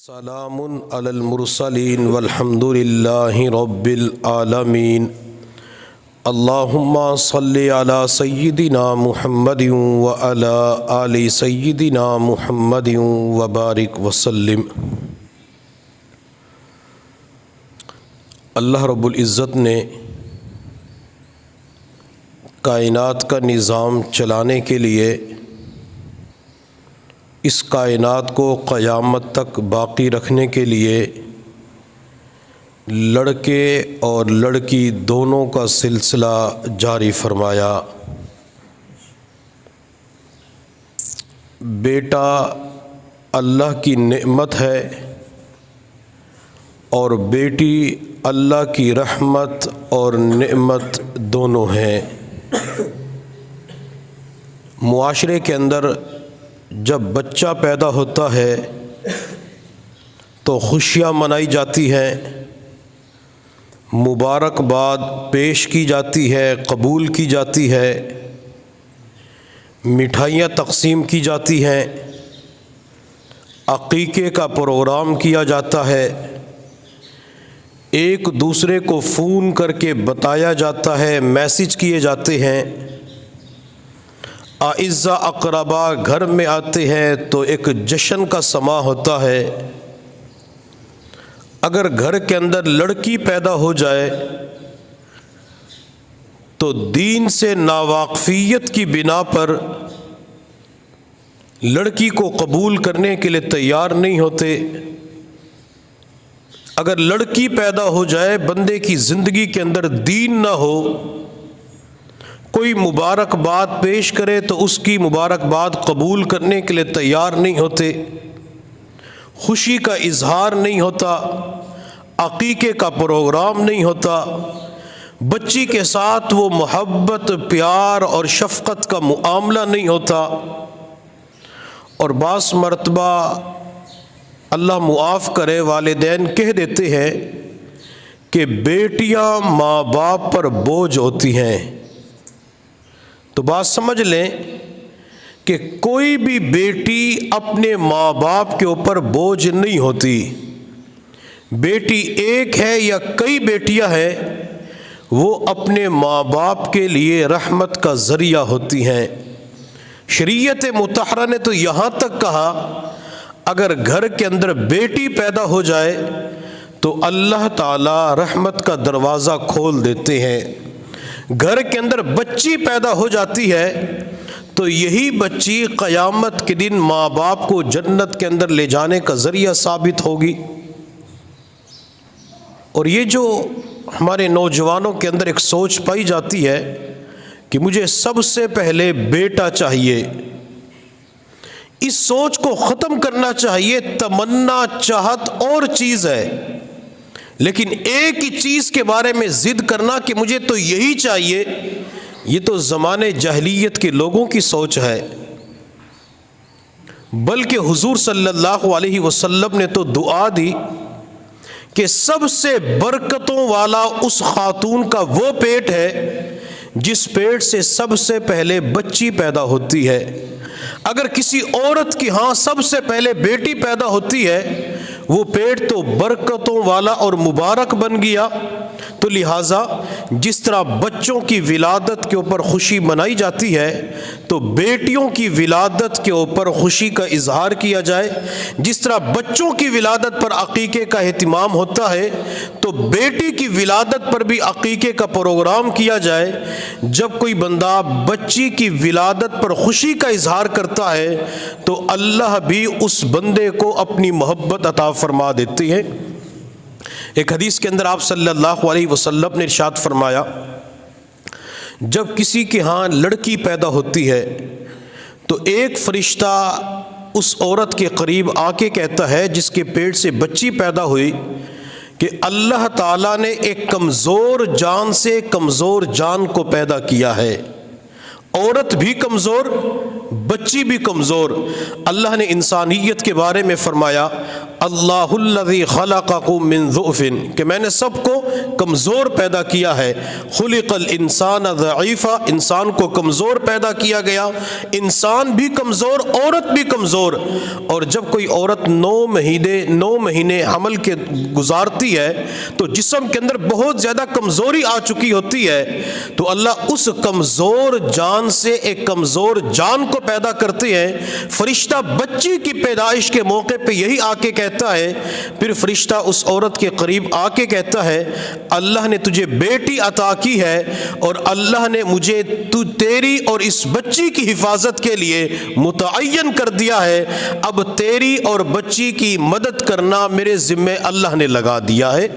سلام علی المرسلین والحمد للہ رب العالمین۔ اللہم صلی علی سیدنا محمد وعلی آل سیدنا محمد وبارک وسلم۔ اللہ رب العزت نے کائنات کا نظام چلانے کے لیے اس کائنات کو قیامت تک باقی رکھنے کے لیے لڑکے اور لڑکی دونوں کا سلسلہ جاری فرمایا۔ بیٹا اللہ کی نعمت ہے اور بیٹی اللہ کی رحمت اور نعمت دونوں ہیں۔ معاشرے کے اندر جب بچہ پیدا ہوتا ہے تو خوشیاں منائی جاتی ہیں، مبارکباد پیش کی جاتی ہے، قبول کی جاتی ہے، مٹھائیاں تقسیم کی جاتی ہیں، عقیقے کا پروگرام کیا جاتا ہے، ایک دوسرے کو فون کر کے بتایا جاتا ہے، میسج کیے جاتے ہیں، اعزا اقربا گھر میں آتے ہیں تو ایک جشن کا سما ہوتا ہے۔ اگر گھر کے اندر لڑکی پیدا ہو جائے تو دین سے ناواقفیت کی بنا پر لڑکی کو قبول کرنے کے لیے تیار نہیں ہوتے۔ اگر لڑکی پیدا ہو جائے بندے کی زندگی کے اندر دین نہ ہو، کوئی مبارکباد پیش کرے تو اس کی مبارکباد قبول کرنے کے لیے تیار نہیں ہوتے، خوشی کا اظہار نہیں ہوتا، عقیقے کا پروگرام نہیں ہوتا، بچی کے ساتھ وہ محبت، پیار اور شفقت کا معاملہ نہیں ہوتا، اور بعض مرتبہ اللہ معاف کرے والدین کہہ دیتے ہیں کہ بیٹیاں ماں باپ پر بوجھ ہوتی ہیں۔ تو بات سمجھ لیں کہ کوئی بھی بیٹی اپنے ماں باپ کے اوپر بوجھ نہیں ہوتی۔ بیٹی ایک ہے یا کئی بیٹیاں ہیں، وہ اپنے ماں باپ کے لیے رحمت کا ذریعہ ہوتی ہیں۔ شریعت مطہرہ نے تو یہاں تک کہا اگر گھر کے اندر بیٹی پیدا ہو جائے تو اللہ تعالی رحمت کا دروازہ کھول دیتے ہیں۔ گھر کے اندر بچی پیدا ہو جاتی ہے تو یہی بچی قیامت کے دن ماں باپ کو جنت کے اندر لے جانے کا ذریعہ ثابت ہوگی۔ اور یہ جو ہمارے نوجوانوں کے اندر ایک سوچ پائی جاتی ہے کہ مجھے سب سے پہلے بیٹا چاہیے، اس سوچ کو ختم کرنا چاہیے۔ تمنا، چاہت اور چیز ہے، لیکن ایک ہی چیز کے بارے میں ضد کرنا کہ مجھے تو یہی چاہیے، یہ تو زمانے جاہلیت کے لوگوں کی سوچ ہے۔ بلکہ حضور صلی اللہ علیہ وسلم نے تو دعا دی کہ سب سے برکتوں والا اس خاتون کا وہ پیٹ ہے جس پیٹ سے سب سے پہلے بچی پیدا ہوتی ہے۔ اگر کسی عورت کی ہاں سب سے پہلے بیٹی پیدا ہوتی ہے، وہ پیٹ تو برکتوں والا اور مبارک بن گیا۔ تو لہٰذا جس طرح بچوں کی ولادت کے اوپر خوشی منائی جاتی ہے تو بیٹیوں کی ولادت کے اوپر خوشی کا اظہار کیا جائے۔ جس طرح بچوں کی ولادت پر عقیقے کا اہتمام ہوتا ہے تو بیٹی کی ولادت پر بھی عقیقے کا پروگرام کیا جائے۔ جب کوئی بندہ بچی کی ولادت پر خوشی کا اظہار کرتا ہے تو اللہ بھی اس بندے کو اپنی محبت عطا فرما دیتی ہے۔ ایک حدیث کے اندر آپ صلی اللہ علیہ وسلم نے ارشاد فرمایا، جب کسی کے ہاں لڑکی پیدا ہوتی ہے تو ایک فرشتہ اس عورت کے قریب آ کے کہتا ہے جس کے پیٹ سے بچی پیدا ہوئی کہ اللہ تعالیٰ نے ایک کمزور جان سے کمزور جان کو پیدا کیا ہے، عورت بھی کمزور، بچی بھی کمزور۔ اللہ نے انسانیت کے بارے میں فرمایا، اللہ الذی خلقکم من ضعف، کہ میں نے سب کو کمزور پیدا کیا ہے۔ خلق الانسان ضعیفا، انسان کو کمزور پیدا کیا گیا، انسان بھی کمزور، عورت بھی کمزور۔ اور جب کوئی عورت 9 مہینے حمل کے گزارتی ہے تو جسم کے اندر بہت زیادہ کمزوری آ چکی ہوتی ہے، تو اللہ اس کمزور جان سے ایک کمزور جان کو پیدا کرتے ہیں۔ فرشتہ بچی کی پیدائش کے موقع پہ یہی آ کے کہتا ہے، پھر فرشتہ اس عورت کے قریب آ کے کہتا ہے اللہ نے تجھے بیٹی عطا کی ہے اور اللہ نے مجھے تیری اور اس بچی کی حفاظت کے لیے متعین کر دیا ہے، اب تیری اور بچی کی مدد کرنا میرے ذمہ اللہ نے لگا دیا ہے۔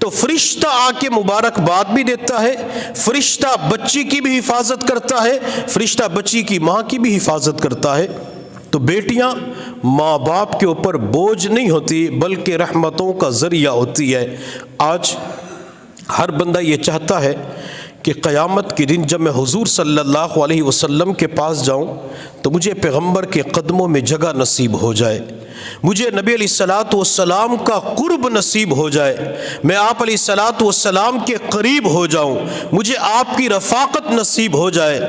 تو فرشتہ آ کے مبارکباد بھی دیتا ہے، فرشتہ بچی کی بھی حفاظت کرتا ہے، فرشتہ بچی کی ماں کی بھی حفاظت کرتا ہے۔ تو بیٹیاں ماں باپ کے اوپر بوجھ نہیں ہوتی بلکہ رحمتوں کا ذریعہ ہوتی ہے۔ آج ہر بندہ یہ چاہتا ہے کہ قیامت کے دن جب میں حضور صلی اللہ علیہ وسلم کے پاس جاؤں تو مجھے پیغمبر کے قدموں میں جگہ نصیب ہو جائے، مجھے نبی علیہ الصلوۃ والسلام کا قرب نصیب ہو جائے، میں آپ علیہ الصلوۃ والسلام کے قریب ہو جاؤں، مجھے آپ کی رفاقت نصیب ہو جائے۔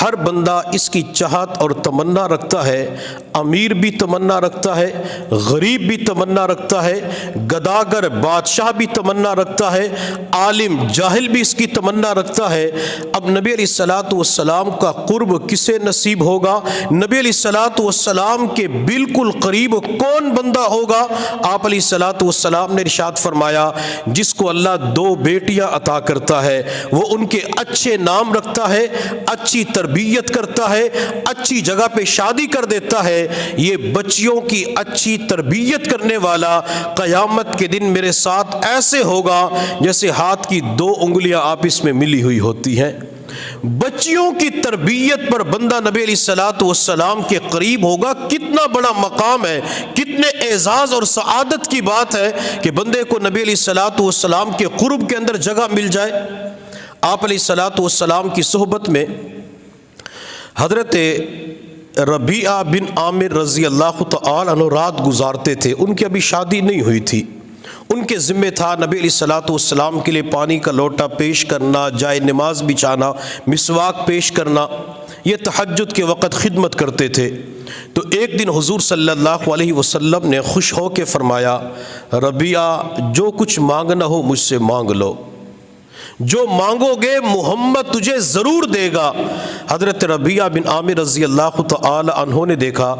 ہر بندہ اس کی چاہت اور تمنا رکھتا ہے، امیر بھی تمنا رکھتا ہے، غریب بھی تمنا رکھتا ہے، گداگر بادشاہ بھی تمنا رکھتا ہے، عالم جاہل بھی اس کی تمنا رکھتا ہے۔ اب نبی علیہ الصلوۃ والسلام کا قرب کسے نصیب ہوگا؟ نبی علیہ الصلوۃ والسلام کے بالکل قریب کون بندہ ہوگا؟ آپ علیہ الصلوۃ والسلام نے ارشاد فرمایا جس کو اللہ 2 بیٹیاں عطا کرتا ہے وہ ان کے اچھے نام رکھتا ہے، اچھی تربیت کرتا ہے، اچھی جگہ پہ شادی کر دیتا ہے، یہ بچیوں کی اچھی تربیت کرنے والا قیامت کے دن میرے ساتھ ایسے ہوگا جیسے ہاتھ کی 2 انگلیاں آپس میں ملی ہوئی ہوتی ہیں۔ بچیوں کی تربیت پر بندہ نبی علیہ الصلوۃ والسلام کے قریب ہوگا، کتنا بڑا مقام ہے، کتنے اعزاز اور سعادت کی بات ہے کہ بندے کو نبی علیہ الصلوۃ والسلام کے قرب کے اندر جگہ مل جائے۔ آپ علیہ الصلوۃ والسلام کی صحبت میں حضرت ربیعہ بن عامر رضی اللہ تعالی عنہ رات گزارتے تھے، ان کی ابھی شادی نہیں ہوئی تھی، ان کے ذمہ تھا نبی علیہ الصلوۃ والسلام کے لیے پانی کا لوٹا پیش کرنا، جائے نماز بچھانا، مسواک پیش کرنا، یہ تہجد کے وقت خدمت کرتے تھے۔ تو ایک دن حضور صلی اللہ علیہ وسلم نے خوش ہو کے فرمایا ربیعہ جو کچھ مانگنا ہو مجھ سے مانگ لو، جو مانگو گے محمد تجھے ضرور دے گا۔ حضرت ربیعہ بن عامر رضی اللہ تعالی عنہ نے دیکھا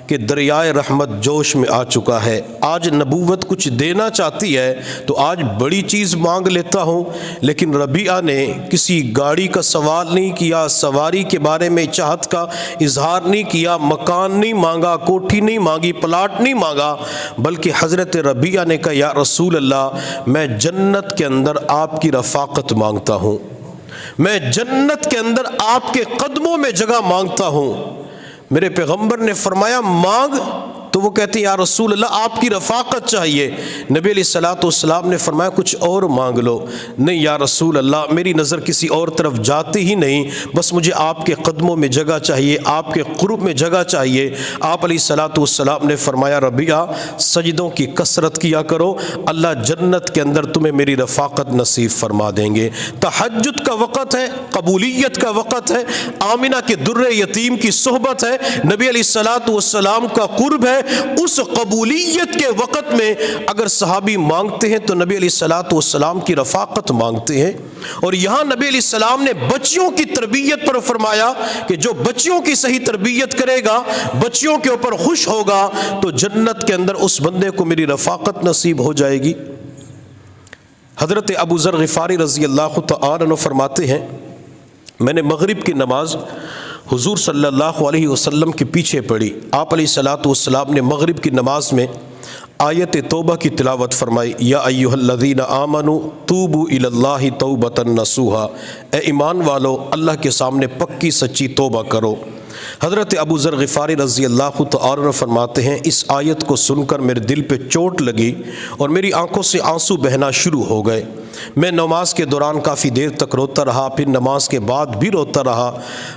کہ دریائے رحمت جوش میں آ چکا ہے، آج نبوت کچھ دینا چاہتی ہے تو آج بڑی چیز مانگ لیتا ہوں۔ لیکن ربیعہ نے کسی گاڑی کا سوال نہیں کیا، سواری کے بارے میں چاہت کا اظہار نہیں کیا، مکان نہیں مانگا، کوٹھی نہیں مانگی، پلاٹ نہیں مانگا، بلکہ حضرت ربیعہ نے کہا یا رسول اللہ میں جنت کے اندر آپ کی رفاقت مانگتا ہوں، میں جنت کے اندر آپ کے قدموں میں جگہ مانگتا ہوں۔ میرے پیغمبر نے فرمایا مانگ، تو وہ کہتے ہیں یا رسول اللہ آپ کی رفاقت چاہیے۔ نبی علیہ الصلوۃ والسلام نے فرمایا کچھ اور مانگ لو۔ نہیں یا رسول اللہ میری نظر کسی اور طرف جاتی ہی نہیں، بس مجھے آپ کے قدموں میں جگہ چاہیے، آپ کے قرب میں جگہ چاہیے۔ آپ علیہ الصلوۃ والسلام نے فرمایا ربیعہ سجدوں کی کثرت کیا کرو، اللہ جنت کے اندر تمہیں میری رفاقت نصیب فرما دیں گے۔ تہجد کا وقت ہے، قبولیت کا وقت ہے، آمنہ کے در یتیم کی صحبت ہے، نبی علیہ الصلوۃ والسلام کا قرب ہے، اس قبولیت کے وقت میں اگر صحابی مانگتے ہیں تو نبی علیہ الصلوۃ والسلام کی رفاقت مانگتے ہیں۔ اور یہاں نبی علیہ السلام نے بچیوں کی تربیت پر فرمایا کہ جو بچیوں کی صحیح تربیت کرے گا، بچیوں کے اوپر خوش ہوگا تو جنت کے اندر اس بندے کو میری رفاقت نصیب ہو جائے گی۔ حضرت ابو ذر غفاری رضی اللہ تعالی عنہ فرماتے ہیں میں نے مغرب کی نماز حضور صلی اللہ علیہ وسلم کے پیچھے پڑھی، آپ علیہ الصلوۃ والسلام نے مغرب کی نماز میں آیت توبہ کی تلاوت فرمائی، یا ایھا الذین آمنوا توبوا الی اللہ توبۃ نصوحا، اے ایمان والو اللہ کے سامنے پکی سچی توبہ کرو۔ حضرت ابو ذر غفاری رضی اللہ تعالی عنہ فرماتے ہیں اس آیت کو سن کر میرے دل پہ چوٹ لگی اور میری آنکھوں سے آنسو بہنا شروع ہو گئے۔ میں نماز کے دوران کافی دیر تک روتا رہا، پھر نماز کے بعد بھی روتا رہا،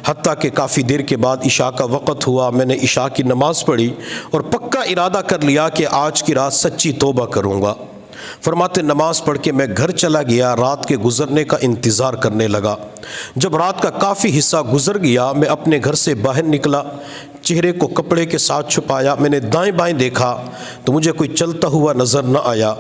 حتیٰ کہ کافی دیر کے بعد عشاء کا وقت ہوا، میں نے عشاء کی نماز پڑھی اور پکا ارادہ کر لیا کہ آج کی رات سچی توبہ کروں گا۔ فرماتے نماز پڑھ کے میں گھر چلا گیا، رات کے گزرنے کا انتظار کرنے لگا۔ جب رات کا کافی حصہ گزر گیا میں اپنے گھر سے باہر نکلا، چہرے کو کپڑے کے ساتھ چھپایا، میں نے دائیں بائیں دیکھا تو مجھے کوئی چلتا ہوا نظر نہ آیا۔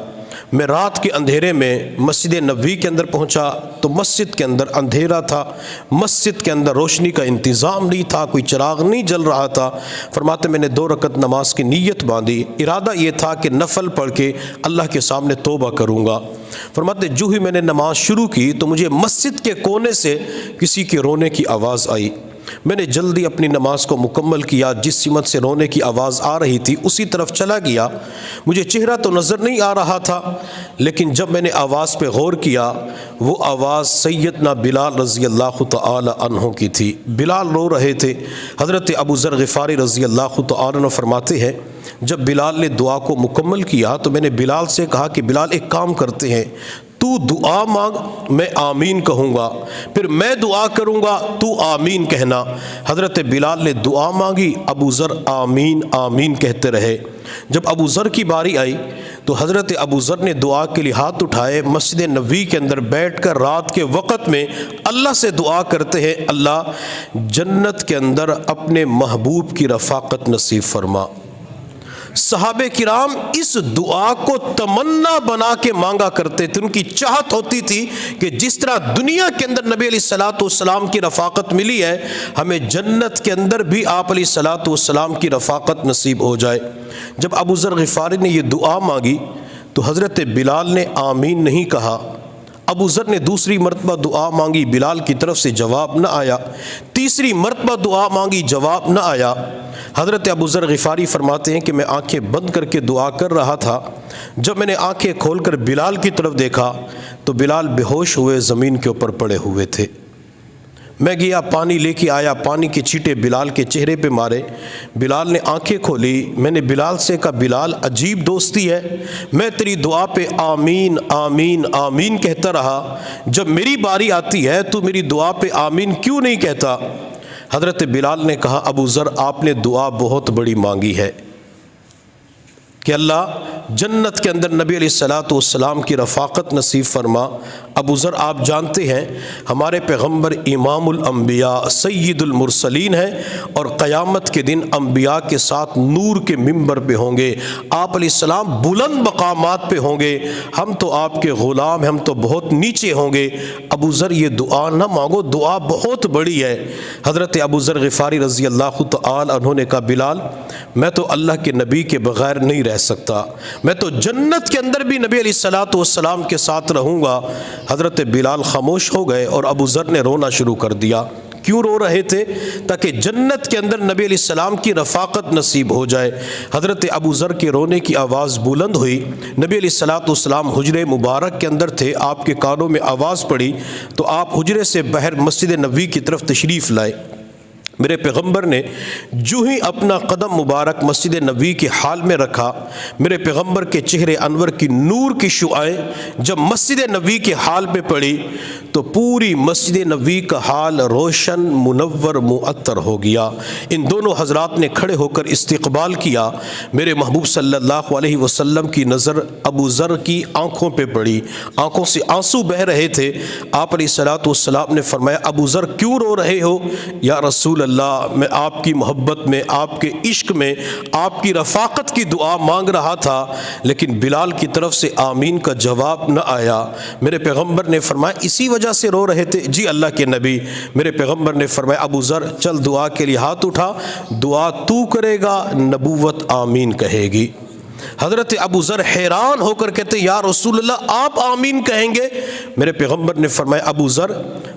میں رات کے اندھیرے میں مسجد نبوی کے اندر پہنچا تو مسجد کے اندر اندھیرا تھا، مسجد کے اندر روشنی کا انتظام نہیں تھا، کوئی چراغ نہیں جل رہا تھا۔ فرماتے میں نے 2 رکعت نماز کی نیت باندھی، ارادہ یہ تھا کہ نفل پڑھ کے اللہ کے سامنے توبہ کروں گا۔ فرماتے جو ہی میں نے نماز شروع کی تو مجھے مسجد کے کونے سے کسی کے رونے کی آواز آئی۔ میں نے جلدی اپنی نماز کو مکمل کیا، جس سمت سے رونے کی آواز آ رہی تھی اسی طرف چلا گیا۔ مجھے چہرہ تو نظر نہیں آ رہا تھا، لیکن جب میں نے آواز پہ غور کیا وہ آواز سیدنا بلال رضی اللہ تعالی عنہ کی تھی۔ بلال رو رہے تھے۔ حضرت ابو ذر غفاری رضی اللہ تعالی عنہ فرماتے ہیں جب بلال نے دعا کو مکمل کیا تو میں نے بلال سے کہا کہ بلال ایک کام کرتے ہیں، تو دعا مانگ میں آمین کہوں گا، پھر میں دعا کروں گا تو آمین کہنا۔ حضرت بلال نے دعا مانگی، ابو ذر آمین آمین کہتے رہے۔ جب ابو ذر کی باری آئی تو حضرت ابو ذر نے دعا کے لیے ہاتھ اٹھائے، مسجد نبوی کے اندر بیٹھ کر رات کے وقت میں اللہ سے دعا کرتے ہیں، اللہ جنت کے اندر اپنے محبوب کی رفاقت نصیب فرما۔ صحابہ کرام اس دعا کو تمنا بنا کے مانگا کرتے تھے، ان کی چاہت ہوتی تھی کہ جس طرح دنیا کے اندر نبی علیہ الصلوۃ والسلام کی رفاقت ملی ہے ہمیں جنت کے اندر بھی آپ علیہ الصلوۃ والسلام کی رفاقت نصیب ہو جائے۔ جب ابو ذر غفاری نے یہ دعا مانگی تو حضرت بلال نے آمین نہیں کہا۔ ابو ذر نے دوسری مرتبہ دعا مانگی، بلال کی طرف سے جواب نہ آیا۔ تیسری مرتبہ دعا مانگی، جواب نہ آیا۔ حضرت ابو ذر غفاری فرماتے ہیں کہ میں آنکھیں بند کر کے دعا کر رہا تھا، جب میں نے آنکھیں کھول کر بلال کی طرف دیکھا تو بلال بے ہوش ہوئے زمین کے اوپر پڑے ہوئے تھے۔ میں گیا پانی لے کے آیا، پانی کے چھینٹے بلال کے چہرے پہ مارے۔ بلال نے آنکھیں کھولی، میں نے بلال سے کہا بلال عجیب دوستی ہے، میں تیری دعا پہ آمین آمین آمین کہتا رہا، جب میری باری آتی ہے تو میری دعا پہ آمین کیوں نہیں کہتا؟ حضرت بلال نے کہا ابو ذر آپ نے دعا بہت بڑی مانگی ہے کہ اللہ جنت کے اندر نبی علیہ الصلوۃ والسلام کی رفاقت نصیب فرما۔ ابو ذر آپ جانتے ہیں ہمارے پیغمبر امام الانبیاء سید المرسلین ہیں اور قیامت کے دن انبیاء کے ساتھ نور کے منبر پہ ہوں گے، آپ علیہ السلام بلند مقامات پہ ہوں گے، ہم تو آپ کے غلام ہیں، ہم تو بہت نیچے ہوں گے۔ ابو ذر یہ دعا نہ مانگو، دعا بہت بڑی ہے۔ حضرت ابو ذر غفاری رضی اللہ تعالی عنہ نے کہا بلال میں تو اللہ کے نبی کے بغیر نہیں رہ سکتا، میں تو جنت کے اندر بھی نبی علیہ الصلوۃ والسلام کے ساتھ رہوں گا۔ حضرت بلال خاموش ہو گئے اور ابو ذر نے رونا شروع کر دیا۔ کیوں رو رہے تھے؟ تاکہ جنت کے اندر نبی علیہ السلام کی رفاقت نصیب ہو جائے۔ حضرت ابو ذر کے رونے کی آواز بلند ہوئی، نبی علیہ الصلوۃ والسلام حجرے مبارک کے اندر تھے، آپ کے کانوں میں آواز پڑی تو آپ حجرے سے باہر مسجد نبوی کی طرف تشریف لائے۔ میرے پیغمبر نے جو ہی اپنا قدم مبارک مسجد نبوی کے حال میں رکھا، میرے پیغمبر کے چہرے انور کی نور کی شعائیں جب مسجد نبوی کے حال پہ پڑی تو پوری مسجد نبوی کا حال روشن منور معطر ہو گیا۔ ان دونوں حضرات نے کھڑے ہو کر استقبال کیا۔ میرے محبوب صلی اللہ علیہ وسلم کی نظر ابو ذر کی آنکھوں پہ پڑی، آنکھوں سے آنسو بہہ رہے تھے۔ آپ علیہ الصلوۃ والسلام نے فرمایا ابو ذر کیوں رو رہے ہو؟ یا رسول اللہ میں آپ کی محبت میں، آپ کے عشق میں، آپ کی رفاقت کی دعا مانگ رہا تھا، لیکن بلال کی طرف سے آمین کا جواب نہ آیا۔ میرے پیغمبر نے فرمایا اسی وجہ سے رو رہے تھے؟ جی اللہ کے نبی۔ میرے پیغمبر نے فرمایا ابو ذر چل دعا کے لیے ہاتھ اٹھا، دعا تو کرے گا، نبوت آمین کہے گی۔ حضرت ابو ذر حیران ہو کر کہتے یا رسول اللہ آپ آمین کہیں گے؟ میرے پیغمبر نے فرمایا ابو ذر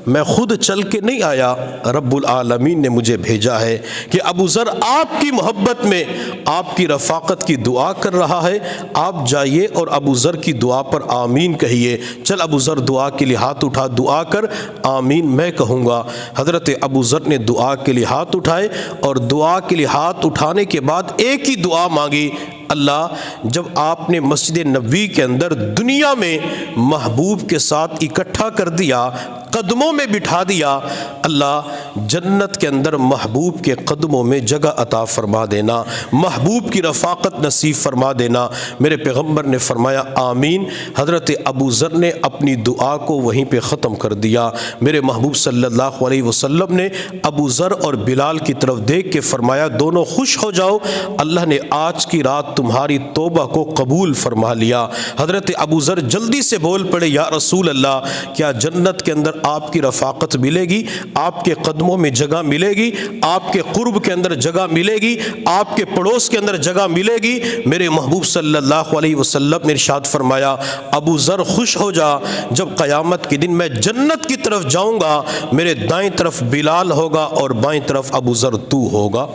میں خود چل کے نہیں آیا، رب العالمین نے مجھے بھیجا ہے کہ ابو ذر آپ کی محبت میں، آپ کی رفاقت کی دعا کر رہا ہے، آپ جائیے اور ابو ذر کی دعا پر آمین کہیے۔ چل ابو ذر دعا کے لیے ہاتھ اٹھا، دعا کر، آمین میں کہوں گا۔ حضرت ابو ذر نے دعا کے لیے ہاتھ اٹھائے اور دعا کے لیے ہاتھ اٹھانے کے بعد ایک ہی دعا مانگی، اللہ جب آپ نے مسجد نبوی کے اندر دنیا میں محبوب کے ساتھ اکٹھا کر دیا، قدموں میں بٹھا دیا، اللہ جنت کے اندر محبوب کے قدموں میں جگہ عطا فرما دینا، محبوب کی رفاقت نصیب فرما دینا۔ میرے پیغمبر نے فرمایا آمین۔ حضرت ابو ذر نے اپنی دعا کو وہیں پہ ختم کر دیا۔ میرے محبوب صلی اللہ علیہ وسلم نے ابو ذر اور بلال کی طرف دیکھ کے فرمایا دونوں خوش ہو جاؤ، اللہ نے آج کی رات تمہاری توبہ کو قبول فرما لیا۔ حضرت ابو ذر جلدی سے بول پڑے یا رسول اللہ، کیا جنت کے اندر آپ کی رفاقت ملے گی، آپ کے قدموں میں جگہ ملے گی، آپ کے قرب کے اندر جگہ ملے گی، آپ کے پڑوس کے اندر جگہ ملے گی؟ میرے محبوب صلی اللہ علیہ وسلم نے ارشاد فرمایا ابو ذر خوش ہو جا، جب قیامت کے دن میں جنت کی طرف جاؤں گا میرے دائیں طرف بلال ہوگا اور بائیں طرف ابو ذر تو ہوگا۔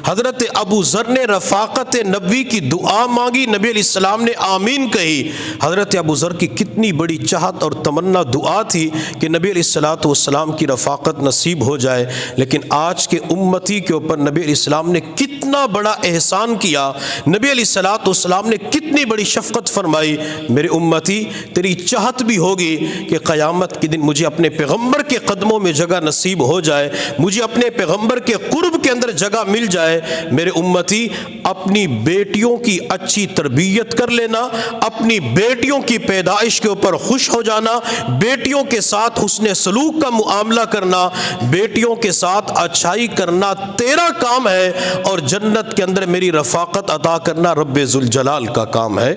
حضرت ابو ذر نے رفاقت نبی کی دعا مانگی، نبی علیہ السلام نے آمین کہی۔ حضرت ابو ذر کی کتنی بڑی چاہت اور تمنا دعا تھی کہ نبی علیہ السلام کی رفاقت نصیب ہو جائے، لیکن آج کے امتی کے اوپر نبی علیہ السلام نے کتنا بڑا احسان کیا، نبی علیہ السلام نے کتنی بڑی شفقت فرمائی۔ میرے امتی تیری چاہت بھی ہوگی کہ قیامت کے دن مجھے اپنے پیغمبر کے قدموں میں جگہ نصیب ہو جائے، مجھے اپنے پیغمبر کے قرب کے اندر جگہ مل جائے۔ میرے امتی اپنی بیٹیوں کی اچھی تربیت کر لینا، اپنی بیٹیوں کی پیدائش کے اوپر خوش ہو جانا، بیٹیوں کے ساتھ حسن سلوک کا معاملہ کرنا، بیٹیوں کے ساتھ اچھائی کرنا تیرا کام ہے، اور جنت کے اندر میری رفاقت عطا کرنا رب ذوالجلال کا کام ہے۔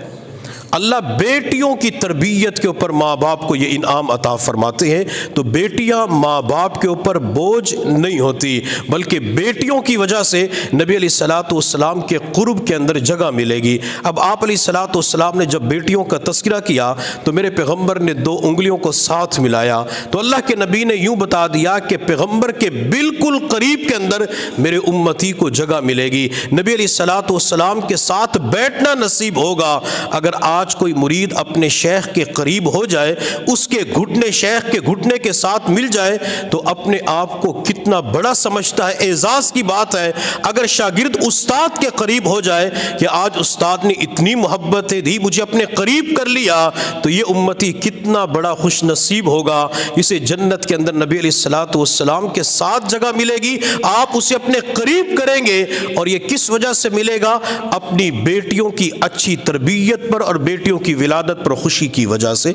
اللہ بیٹیوں کی تربیت کے اوپر ماں باپ کو یہ انعام عطا فرماتے ہیں، تو بیٹیاں ماں باپ کے اوپر بوجھ نہیں ہوتی، بلکہ بیٹیوں کی وجہ سے نبی علیہ السلام کے قرب کے اندر جگہ ملے گی۔ اب آپ علیہ السلام نے جب بیٹیوں کا تذکرہ کیا تو میرے پیغمبر نے 2 انگلیوں کو ساتھ ملایا، تو اللہ کے نبی نے یوں بتا دیا کہ پیغمبر کے بالکل قریب کے اندر میرے امتی کو جگہ ملے گی، نبی علیہ السلام کے ساتھ بیٹھنا نصیب ہوگا۔ اگر آج کوئی مرید اپنے شیخ کے قریب ہو جائے، اس کے گھٹنے شیخ کے گھٹنے کے ساتھ مل جائے، تو اپنے آپ کو کتنا بڑا سمجھتا ہے، اعزاز کی بات ہے۔ اگر شاگرد استاد کے قریب ہو جائے کہ آج استاد نے اتنی محبتیں دی، مجھے اپنے قریب کر لیا، تو یہ امتی کتنا بڑا خوش نصیب ہوگا، اسے جنت کے اندر نبی علیہ السلام کے ساتھ جگہ ملے گی، آپ اسے اپنے قریب کریں گے۔ اور یہ کس وجہ سے ملے گا؟ اپنی بیٹیوں کی اچھی تربیت پر اور بیٹیوں کی ولادت پر خوشی کی وجہ سے۔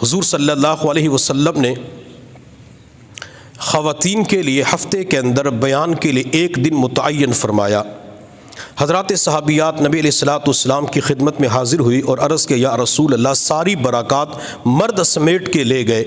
حضور صلی اللہ علیہ وسلم نے خواتین کے لیے ہفتے کے اندر بیان کے لیے ایک دن متعین فرمایا۔ حضرات صحابیات نبی علیہ السلام کی خدمت میں حاضر ہوئی اور عرض کہ یا رسول اللہ، ساری برکات مرد سمیٹ کے لے گئے،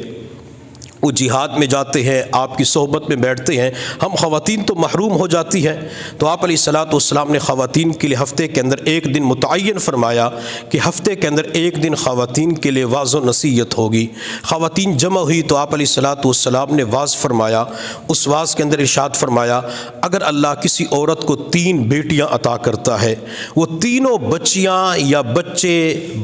وہ جہاد میں جاتے ہیں، آپ کی صحبت میں بیٹھتے ہیں، ہم خواتین تو محروم ہو جاتی ہیں۔ تو آپ علیہ السلام نے خواتین کے لیے ہفتے کے اندر ایک دن متعین فرمایا کہ ہفتے کے اندر ایک دن خواتین کے لیے واعظ و نصیحت ہوگی۔ خواتین جمع ہوئی تو آپ علیہ السلام نے واعظ فرمایا۔ اس واعظ کے اندر ارشاد فرمایا اگر اللہ کسی عورت کو 3 بیٹیاں عطا کرتا ہے، وہ تینوں بچیاں یا بچے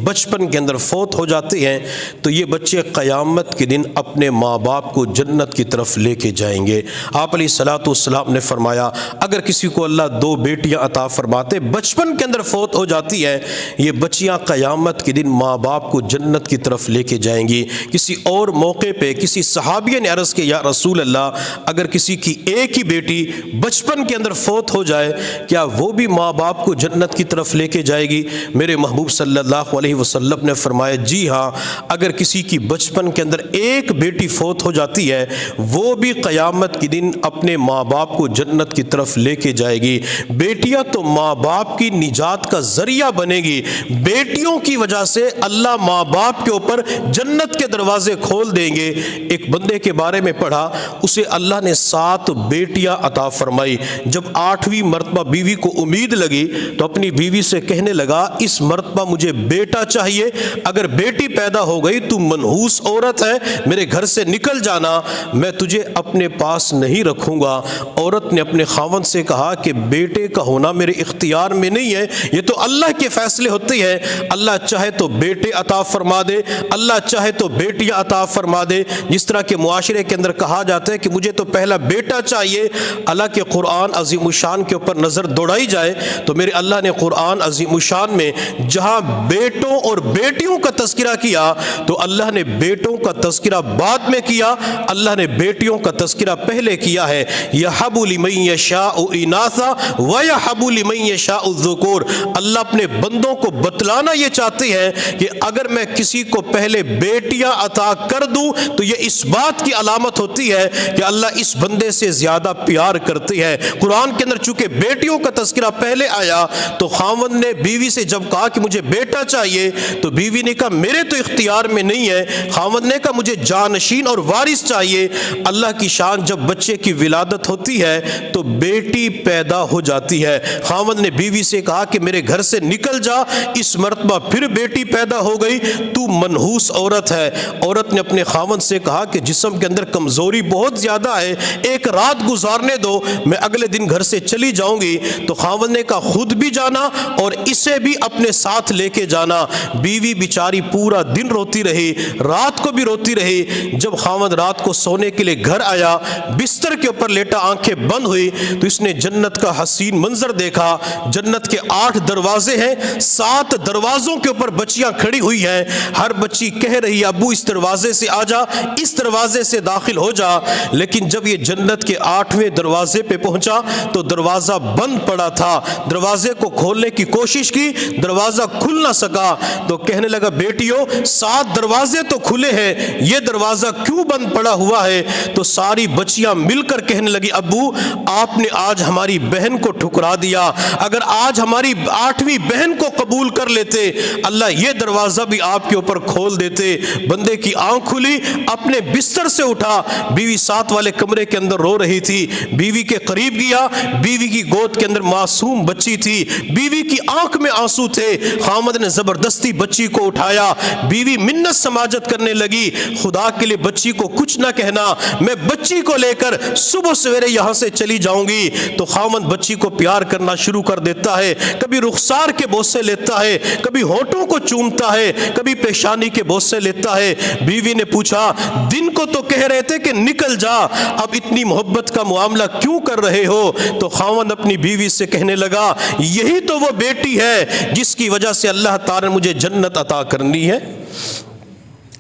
بچپن کے اندر فوت ہو جاتے ہیں، تو یہ بچے قیامت کے دن اپنے ماں باپ کو جنت کی طرف لے کے جائیں گے۔ آپ علیہ السلام نے فرمایا اگر کسی کو اللہ 2 بیٹیاں عطا فرماتے، بچپن کے اندر فوت ہو جاتی ہے، یہ بچیاں قیامت کے دن ماں باپ کو جنت کی طرف لے کے جائیں گی۔ کسی اور موقع پہ کسی صحابی نے عرض کیا یا رسول اللہ، اگر کسی کی ایک ہی بیٹی بچپن کے اندر فوت ہو جائے، کیا وہ بھی ماں باپ کو جنت کی طرف لے کے جائے گی؟ میرے محبوب صلی اللہ علیہ وسلم نے فرمایا جی ہاں، اگر کسی کی بچپن کے اندر ایک بیٹی فوت ہو جاتی ہے، وہ بھی قیامت کے دن اپنے ماں باپ کو جنت کی طرف لے کے جائے گی۔ بیٹیاں تو ماں باپ کی نجات کا ذریعہ بنے گی، بیٹیوں کی وجہ سے اللہ ماں باپ کے اوپر جنت کے دروازے کھول دیں گے۔ ایک بندے کے بارے میں پڑھا، اسے اللہ نے 7 بیٹیاں عطا فرمائی۔ جب 8ویں مرتبہ بیوی کو امید لگی تو اپنی بیوی سے کہنے لگا اس مرتبہ مجھے بیٹا چاہیے، اگر بیٹی پیدا ہو گئی تو منحوس عورت ہے، میرے گھر سے نکل نکل جانا، میں تجھے اپنے پاس نہیں رکھوں گا۔ عورت نے اپنے خاوند سے کہا کہ بیٹے کا ہونا میرے اختیار میں نہیں ہے، یہ تو اللہ کے فیصلے ہوتے ہیں، اللہ چاہے تو بیٹے عطا فرما دے، اللہ چاہے تو بیٹیاں عطا فرما دے۔ جس طرح کے معاشرے کے اندر کہا جاتا ہے کہ مجھے تو پہلا بیٹا چاہیے، اللہ کے قرآن عظیم الشان کے اوپر نظر دوڑائی جائے تو میرے اللہ نے قرآن عظیم الشان میں جہاں بیٹوں اور بیٹیوں کا تذکرہ کیا تو اللہ نے بیٹوں کا تذکرہ بعد میں کیا، اللہ نے بیٹیوں کا تذکرہ پہلے کیا ہے۔ یَحَبُ لِمَن یَشَاءُ إِنَاثًا وَيَحَبُ لِمَن یَشَاءُ الذُّکُورَ۔ اللہ اپنے بندوں کو بتلانا یہ چاہتے ہیں کہ اگر میں کسی کو پہلے بیٹیاں عطا کر دوں تو یہ اس بات کی علامت ہوتی ہے کہ اللہ اس بندے سے زیادہ پیار کرتے ہیں۔ قرآن کے اندر چونکہ بیٹیوں کا تذکرہ پہلے آیا تو خاوند نے بیوی سے جب کہا کہ مجھے بیٹا چاہیے تو بیوی نے کہا میرے تو اختیار میں نہیں ہے، خاوند نے کہا مجھے جانشین اور وارث چاہیے۔ اللہ کی شان، جب بچے کی ولادت ہوتی ہے تو بیٹی پیدا ہو جاتی ہے، خاوند نے بیوی سے کہا کہ میرے گھر سے نکل جا، اس مرتبہ پھر بیٹی پیدا ہو گئی، تو منحوس عورت ہے۔ عورت نے اپنے خاوند سے کہا کہ جسم کے اندر کمزوری بہت زیادہ ہے، ایک رات گزارنے دو، میں اگلے دن گھر سے چلی جاؤں گی۔ تو خاوند نے کہا خود بھی جانا اور اسے بھی اپنے ساتھ لے کے جانا۔ بیوی بیچاری پورا دن روتی رہی، رات کو بھی روتی رہی۔ جب خاوند رات کو سونے کے لیے گھر آیا، بستر کے اوپر لیٹا، آنکھیں بند ہوئی تو اس نے جنت کا حسین منظر دیکھا۔ جنت کے 8 دروازے ہیں، 7 دروازوں کے اوپر بچیاں کھڑی ہوئی ہیں، ہر بچی کہہ رہی ہے ابو اس دروازے سے آ جا، اس دروازے سے داخل ہو جا۔ لیکن جب یہ جنت کے 8ویں دروازے پہ پہنچا تو دروازہ بند پڑا تھا، دروازے کو کھولنے کی کوشش کی، دروازہ کھل نہ سکا۔ تو کہنے لگا بیٹیوں 7 دروازے تو کھلے ہیں، یہ دروازہ کیوں بند پڑا ہوا ہے؟ تو ساری بچیاں مل کر کہنے لگی ابو آپ نے آج ہماری بہن کو ٹھکرا دیا، اگر آج ہماری 8ویں بہن کو قبول کر لیتے اللہ یہ دروازہ بھی آپ کے اوپر کھول دیتے۔ بندے کی آنکھ کھلی، اپنے بستر سے اٹھا، بیوی ساتھ والے کمرے کے اندر رو رہی تھی، بیوی کے قریب گیا، بیوی کی گود کے اندر معصوم بچی تھی، بیوی کی آنکھ میں آنسو تھے، خامد نے زبردستی بچی کو اٹھایا، بیوی منت سماجت کرنے لگی خدا کے لیے بچی کو کچھ نہ کہنا، میں بچی کو لے کر صبح سویرے یہاں سے چلی جاؤں گی۔ تو خامد بچی کو پیار کرنا شروع کر دیتا ہے، کبھی رخسار کے بوسے لیتا ہے، کبھی ہونٹوں کو چومتا ہے، کبھی پیشانی کے بوسے لیتا ہے۔ بیوی نے پوچھا دن کو تو کہہ رہے تھے کہ نکل جا، اب اتنی محبت کا معاملہ کیوں کر رہے ہو؟ تو خاوند اپنی بیوی سے کہنے لگا یہی تو وہ بیٹی ہے جس کی وجہ سے اللہ تعالی نے مجھے جنت عطا کرنی ہے۔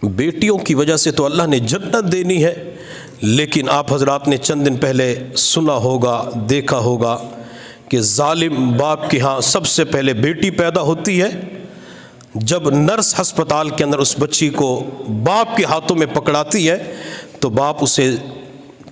بیٹیوں کی وجہ سے تو اللہ نے جنت دینی ہے، لیکن آپ حضرات نے چند دن پہلے سنا ہوگا، دیکھا ہوگا کہ ظالم باپ کے ہاں سب سے پہلے بیٹی پیدا ہوتی ہے۔ جب نرس ہسپتال کے اندر اس بچی کو باپ کے ہاتھوں میں پکڑاتی ہے تو باپ اسے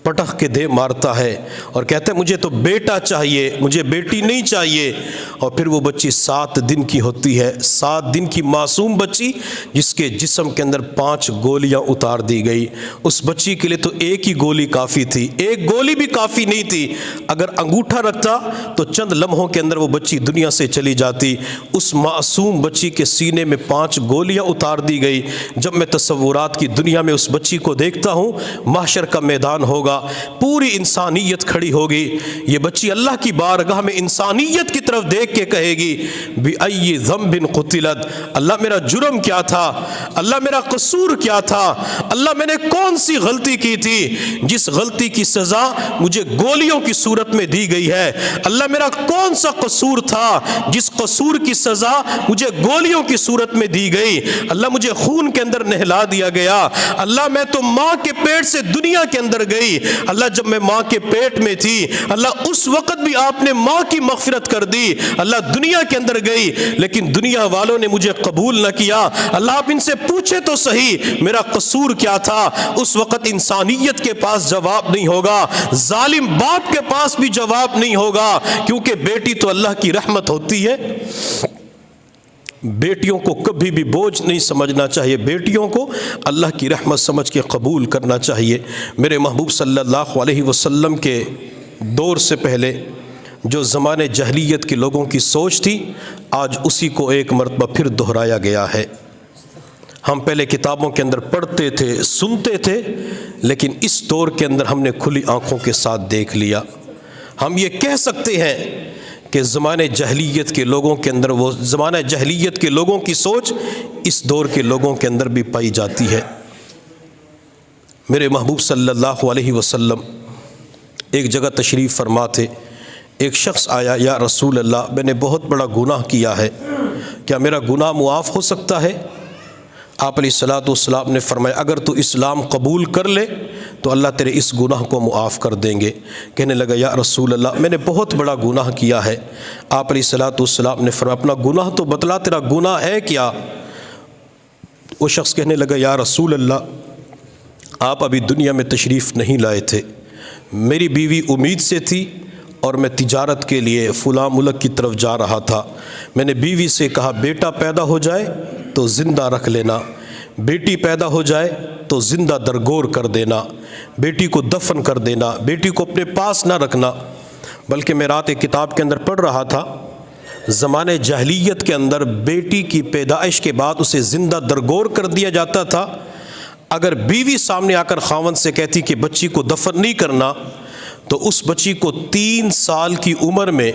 پٹخ کے دے مارتا ہے اور کہتا ہے مجھے تو بیٹا چاہیے، مجھے بیٹی نہیں چاہیے۔ اور پھر وہ بچی 7 دن کی ہوتی ہے، 7 دن کی معصوم بچی جس کے جسم کے اندر 5 گولیاں اتار دی گئی۔ اس بچی کے لیے تو ایک ہی گولی کافی تھی، ایک گولی بھی کافی نہیں تھی، اگر انگوٹھا رکھتا تو چند لمحوں کے اندر وہ بچی دنیا سے چلی جاتی۔ اس معصوم بچی کے سینے میں 5 گولیاں اتار دی گئی۔ جب میں تصورات کی دنیا میں اس بچی کو دیکھتا ہوں، محشر کا میدان ہوگا، پوری انسانیت کھڑی ہوگی، یہ بچی اللہ کی بارگاہ میں انسانیت کی طرف دیکھ کے کہے گی بِأَيِّ ذَنْبٍ قُتِلَتْ، اللہ میرا جرم کیا تھا، اللہ میرا قصور کیا تھا، اللہ میں نے کون سی غلطی کی تھی جس غلطی کی سزا مجھے گولیوں کی صورت میں دی گئی ہے، اللہ میرا کون سا قصور تھا جس قصور کی سزا مجھے گولیوں کی صورت میں دی گئی، اللہ مجھے خون کے اندر نہلا دیا گیا، اللہ میں تو ماں کے پیٹ سے دنیا کے اندر گئی، اللہ جب میں ماں کے پیٹ میں تھی اللہ اس وقت بھی آپ نے ماں کی مغفرت کر دی، اللہ دنیا کے اندر گئی لیکن دنیا والوں نے مجھے قبول نہ کیا، اللہ آپ ان سے پوچھے تو صحیح میرا قصور کیا تھا۔ اس وقت انسانیت کے پاس جواب نہیں ہوگا، ظالم باپ کے پاس بھی جواب نہیں ہوگا، کیونکہ بیٹی تو اللہ کی رحمت ہوتی ہے۔ بیٹیوں کو کبھی بھی بوجھ نہیں سمجھنا چاہیے، بیٹیوں کو اللہ کی رحمت سمجھ کے قبول کرنا چاہیے۔ میرے محبوب صلی اللہ علیہ وسلم کے دور سے پہلے جو زمانے جہلیت کے لوگوں کی سوچ تھی، آج اسی کو ایک مرتبہ پھر دہرایا گیا ہے۔ ہم پہلے کتابوں کے اندر پڑھتے تھے، سنتے تھے، لیکن اس دور کے اندر ہم نے کھلی آنکھوں کے ساتھ دیکھ لیا۔ ہم یہ کہہ سکتے ہیں کہ زمانہ جاہلیت کے لوگوں کے اندر وہ زمانہ جاہلیت کے لوگوں کی سوچ اس دور کے لوگوں کے اندر بھی پائی جاتی ہے۔ میرے محبوب صلی اللہ علیہ وسلم ایک جگہ تشریف فرما تھے، ایک شخص آیا، یا رسول اللہ میں نے بہت بڑا گناہ کیا ہے، کیا میرا گناہ معاف ہو سکتا ہے؟ آپ علیہ الصلوۃ والسلام نے فرمایا اگر تو اسلام قبول کر لے تو اللہ تیرے اس گناہ کو معاف کر دیں گے۔ کہنے لگا یا رسول اللہ میں نے بہت بڑا گناہ کیا ہے۔ آپ علیہ الصلوۃ والسلام نے فرمایا اپنا گناہ تو بتلا، تیرا گناہ ہے کیا؟ وہ شخص کہنے لگا یا رسول اللہ آپ ابھی دنیا میں تشریف نہیں لائے تھے، میری بیوی امید سے تھی اور میں تجارت کے لیے فلاں ملک کی طرف جا رہا تھا۔ میں نے بیوی سے کہا بیٹا پیدا ہو جائے تو زندہ رکھ لینا، بیٹی پیدا ہو جائے تو زندہ درگور کر دینا، بیٹی کو دفن کر دینا، بیٹی کو اپنے پاس نہ رکھنا۔ بلکہ میں رات ایک کتاب کے اندر پڑھ رہا تھا، زمانے جاہلیت کے اندر بیٹی کی پیدائش کے بعد اسے زندہ درگور کر دیا جاتا تھا۔ اگر بیوی سامنے آ کر خاوند سے کہتی کہ بچی کو دفن نہیں کرنا تو اس بچی کو 3 سال کی عمر میں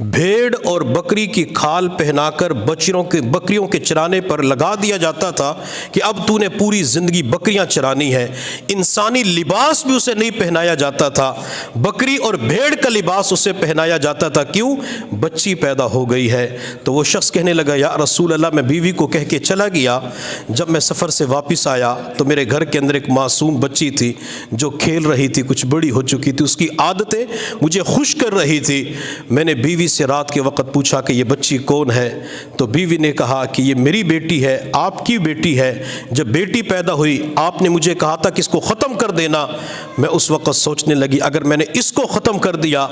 بھیڑ اور بکری کی کھال پہنا کر بکریوں کے چرانے پر لگا دیا جاتا تھا کہ اب تو نے پوری زندگی بکریاں چرانی ہے۔ انسانی لباس بھی اسے نہیں پہنایا جاتا تھا، بکری اور بھیڑ کا لباس اسے پہنایا جاتا تھا۔ کیوں؟ بچی پیدا ہو گئی ہے۔ تو وہ شخص کہنے لگا یا رسول اللہ میں بیوی کو کہہ کے چلا گیا، جب میں سفر سے واپس آیا تو میرے گھر کے اندر ایک معصوم بچی تھی جو کھیل رہی تھی، کچھ بڑی ہو چکی تھی، اس کی عادتیں مجھے خوش کر رہی تھی۔ میں نے بیوی سے رات کے وقت پوچھا کہ یہ بچی کون ہے؟ تو بیوی نے کہا کہ یہ میری بیٹی ہے، آپ کی بیٹی ہے۔ جب بیٹی پیدا ہوئی آپ نے مجھے کہا تھا کہ اس کو ختم کر دینا۔ میں اس وقت سوچنے لگی اگر میں نے اس کو ختم کر دیا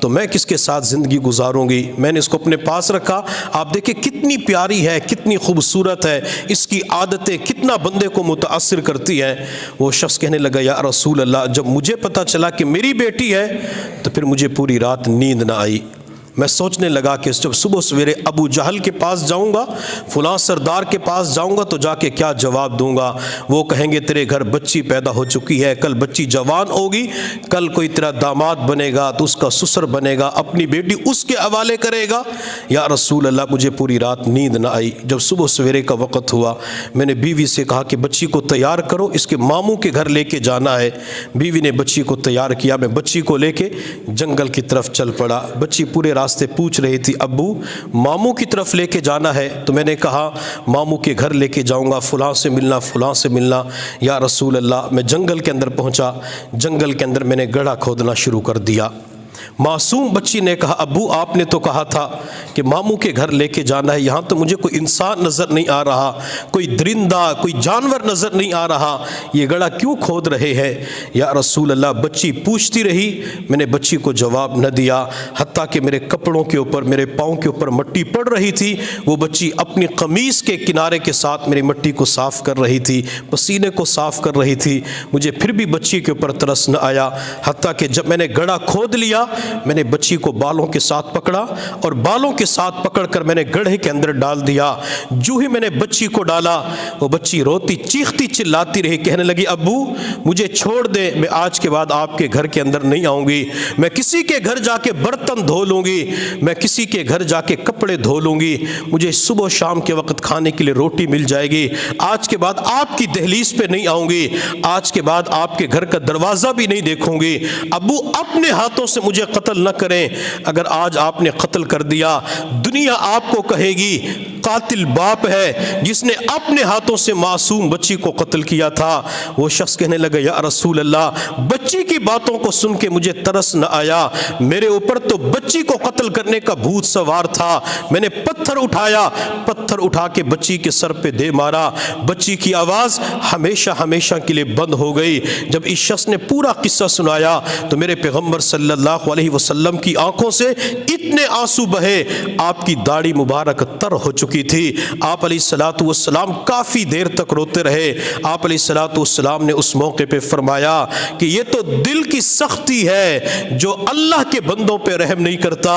تو میں کس کے ساتھ زندگی گزاروں گی؟ میں نے اس کو اپنے پاس رکھا۔ آپ دیکھیں کتنی پیاری ہے، کتنی خوبصورت ہے، اس کی عادتیں کتنا بندے کو متاثر کرتی ہیں۔ وہ شخص کہنے لگا یا رسول اللہ جب مجھے پتا چلا کہ میری بیٹی ہے تو پھر مجھے پوری رات نیند نہ آئی۔ میں سوچنے لگا کہ جب صبح سویرے ابو جہل کے پاس جاؤں گا، فلاں سردار کے پاس جاؤں گا تو جا کے کیا جواب دوں گا؟ وہ کہیں گے تیرے گھر بچی پیدا ہو چکی ہے، کل بچی جوان ہوگی، کل کوئی تیرا داماد بنے گا تو اس کا سسر بنے گا، اپنی بیٹی اس کے حوالے کرے گا۔ یا رسول اللہ مجھے پوری رات نیند نہ آئی۔ جب صبح سویرے کا وقت ہوا میں نے بیوی سے کہا کہ بچی کو تیار کرو، اس کے ماموں کے گھر لے کے جانا ہے۔ بیوی نے بچی کو تیار کیا، میں بچی کو لے کے جنگل کی طرف چل پڑا۔ بچی پورے راستے پوچھ رہی تھی ابو ماموں کی طرف لے کے جانا ہے؟ تو میں نے کہا ماموں کے گھر لے کے جاؤں گا، فلاں سے ملنا، فلاں سے ملنا۔ یا رسول اللہ میں جنگل کے اندر پہنچا، جنگل کے اندر میں نے گڑھا کھودنا شروع کر دیا۔ معصوم بچی نے کہا ابو آپ نے تو کہا تھا کہ ماموں کے گھر لے کے جانا ہے، یہاں تو مجھے کوئی انسان نظر نہیں آ رہا، کوئی درندہ کوئی جانور نظر نہیں آ رہا، یہ گڑھا کیوں کھود رہے ہیں؟ یا رسول اللہ بچی پوچھتی رہی، میں نے بچی کو جواب نہ دیا، حتیٰ کہ میرے کپڑوں کے اوپر میرے پاؤں کے اوپر مٹی پڑ رہی تھی۔ وہ بچی اپنی قمیص کے کنارے کے ساتھ میری مٹی کو صاف کر رہی تھی، پسینے کو صاف کر رہی تھی۔ مجھے پھر بھی بچی کے اوپر ترس نہ آیا، حتیٰ کہ جب میں نے گڑھا کھود لیا میں نے بچی کو بالوں کے ساتھ پکڑا اور بالوں کے ساتھ پکڑ کر میں نے گڑھے کے اندر ڈال دیا۔ جو ہی میں نے بچی کو ڈالا وہ بچی روتی چیختی چلاتی رہی، کہنے لگی ابو مجھے چھوڑ دے، میں آج کے بعد آپ کے گھر کے اندر نہیں آؤں گی، میں کسی کے گھر جا کے برتن دھو لوں گی، میں کسی کے گھر جا کے کپڑے دھو لوں گی، مجھے صبح شام کے وقت کھانے کے لیے روٹی مل جائے گی، آج کے بعد آپ کی دہلیز پہ نہیں آؤں گی، آج کے بعد آپ کے گھر کا دروازہ بھی نہیں دیکھوں گی۔ ابو اپنے ہاتھوں سے مجھے قتل نہ کریں، اگر آج آپ نے قتل کر دیا دنیا آپ کو کہے گی قاتل باپ ہے جس نے اپنے ہاتھوں سے معصوم بچی کو قتل کیا تھا۔ وہ شخص کہنے لگا یا رسول اللہ بچی کی باتوں کو سن کے مجھے ترس نہ آیا، میرے اوپر تو بچی کو قتل کرنے کا بھوت سوار تھا، میں نے پتھر اٹھایا، پتھر اٹھا کے بچی کے سر پہ دے مارا، بچی کی آواز ہمیشہ ہمیشہ کے لیے بند ہو گئی۔ جب اس شخص نے پورا قصہ سنایا تو میرے پیغمبر صلی اللہ علیہ وسلم کی آنکھوں سے اتنے آنسو بہے آپ کی داڑھی مبارک تر ہو چکی تھی۔ آپ علیہ الصلوۃ والسلام کافی دیر تک روتے رہے۔ آپ علیہ الصلوۃ والسلام نے اس موقع پہ فرمایا کہ یہ تو دل کی سختی ہے، جو اللہ کے بندوں پہ رحم نہیں کرتا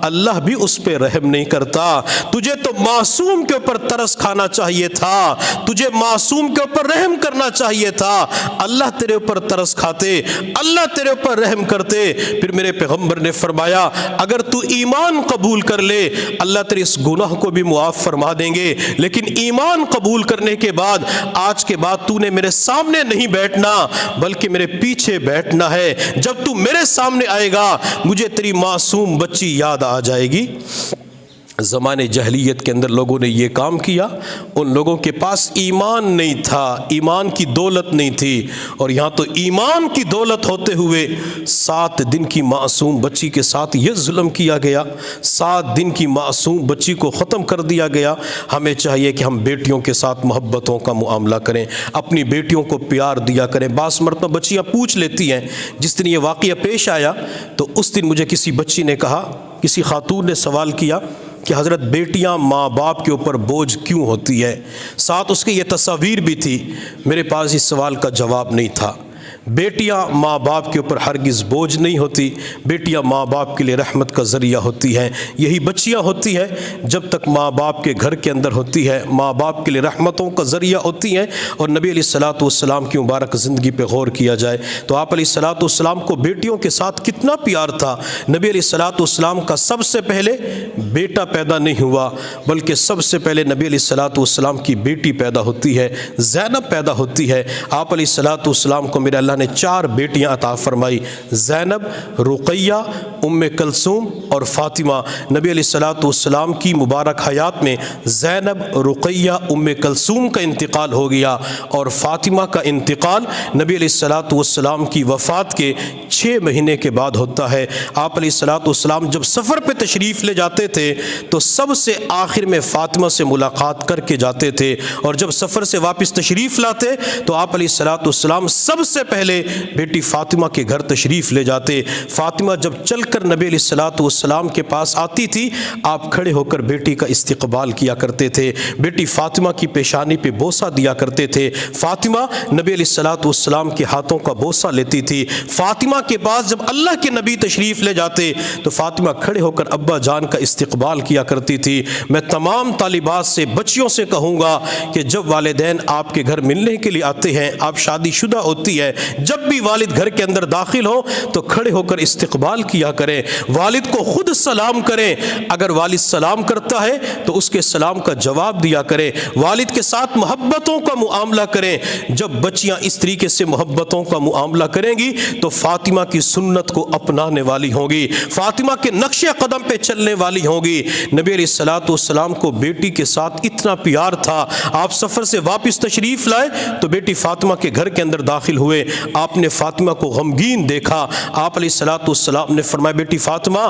اللہ بھی اس پہ رحم نہیں کرتا۔ تجھے تو معصوم کے اوپر ترس کھانا چاہیے تھا، تجھے معصوم کے اوپر رحم کرنا چاہیے تھا، اللہ تیرے اوپر ترس کھاتے، اللہ تیرے اوپر رحم کرتے۔ پھر میرے پیغمبر نے فرمایا اگر تو ایمان قبول کر لے اللہ تیرے اس گناہ کو بھی معاف فرما دیں گے، لیکن ایمان قبول کرنے کے بعد آج کے بعد تو نے میرے سامنے نہیں بیٹھنا بلکہ میرے پیچھے بیٹھنا ہے۔ جب تو میرے سامنے آئے گا مجھے تیری معصوم بچی یاد آ جائے گی۔ زمانے جہلیت کے اندر لوگوں نے یہ کام کیا، ان لوگوں کے پاس ایمان نہیں تھا، ایمان کی دولت نہیں تھی، اور یہاں تو ایمان کی دولت ہوتے ہوئے 7 دن کی معصوم بچی کے ساتھ یہ ظلم کیا گیا، 7 دن کی معصوم بچی کو ختم کر دیا گیا۔ ہمیں چاہیے کہ ہم بیٹیوں کے ساتھ محبتوں کا معاملہ کریں، اپنی بیٹیوں کو پیار دیا کریں۔ بعض مرتبہ بچیاں پوچھ لیتی ہیں، جس دن یہ واقعہ پیش آیا تو اس دن مجھے کسی بچی نے کہا، کسی خاتون نے سوال کیا کہ حضرت بیٹیاں ماں باپ کے اوپر بوجھ کیوں ہوتی ہے؟ ساتھ اس کے یہ تصاویر بھی تھی۔ میرے پاس اس سوال کا جواب نہیں تھا۔ بیٹیاں ماں باپ کے اوپر ہرگز بوجھ نہیں ہوتی، بیٹیاں ماں باپ کے لیے رحمت کا ذریعہ ہوتی ہیں۔ یہی بچیاں ہوتی ہیں جب تک ماں باپ کے گھر کے اندر ہوتی ہے ماں باپ کے لیے رحمتوں کا ذریعہ ہوتی ہیں۔ اور نبی علیہ الصلوۃ والسلام کی مبارک زندگی پہ غور کیا جائے تو آپ علیہ الصلوۃ والسلام کو بیٹیوں کے ساتھ کتنا پیار تھا۔ نبی علیہ الصلوۃ والسلام کا سب سے پہلے بیٹا پیدا نہیں ہوا بلکہ سب سے پہلے نبی علیہ الصلوۃ والسلام کی بیٹی پیدا ہوتی ہے، زینب پیدا ہوتی ہے۔ آپ علیہ الصلوۃ والسلام کو میرے اللہ نے 4 بیٹیاں عطا فرمائی، زینب، رقیہ، ام کلثوم اور فاطمہ۔ نبی علیہ الصلوۃ والسلام کی مبارک حیات میں زینب، رقیہ، ام کلثوم کا انتقال ہو گیا اور فاطمہ کا انتقال نبی علیہ الصلوۃ والسلام کی وفات کے 6 مہینے کے بعد ہوتا ہے۔ آپ علیہ الصلوۃ والسلام جب سفر پہ تشریف لے جاتے تھے تو سب سے آخر میں فاطمہ سے ملاقات کر کے جاتے تھے، اور جب سفر سے واپس تشریف لاتے تو آپ علیہ الصلوۃ والسلام سب سے پہلے بیٹی فاطمہ کے گھر تشریف لے جاتے۔ فاطمہ جب چل کر نبی علیہ الصلوۃ والسلام کے پاس آتی تھی آپ کھڑے ہو کر بیٹی کا استقبال کیا کرتے تھے، بیٹی فاطمہ کی پیشانی پہ بوسہ دیا کرتے تھے۔ فاطمہ نبی علیہ الصلوۃ والسلام کے ہاتھوں کا بوسہ لیتی تھی۔ فاطمہ کے پاس جب اللہ کے نبی تشریف لے جاتے تو فاطمہ کھڑے ہو کر ابا جان کا استقبال کیا کرتی تھی۔ میں تمام طالبات سے، بچیوں سے کہوں گا کہ جب والدین آپ کے گھر ملنے کے لیے آتے ہیں، آپ شادی شدہ ہوتی ہے، جب بھی والد گھر کے اندر داخل ہو تو کھڑے ہو کر استقبال کیا کریں، والد کو خود سلام کریں، اگر والد سلام کرتا ہے تو اس کے سلام کا جواب دیا کریں، والد کے ساتھ محبتوں کا معاملہ کریں۔ جب بچیاں اس طریقے سے محبتوں کا معاملہ کریں گی تو فاطمہ کی سنت کو اپنانے والی ہوں گی، فاطمہ کے نقش قدم پہ چلنے والی ہوں گی۔ نبی علیہ الصلوۃ والسلام کو بیٹی کے ساتھ اتنا پیار تھا، آپ سفر سے واپس تشریف لائے تو بیٹی فاطمہ کے گھر کے اندر داخل ہوئے، آپ نے فاطمہ کو غمگین دیکھا۔ آپ علیہ الصلوۃ والسلام نے فرمایا بیٹی فاطمہ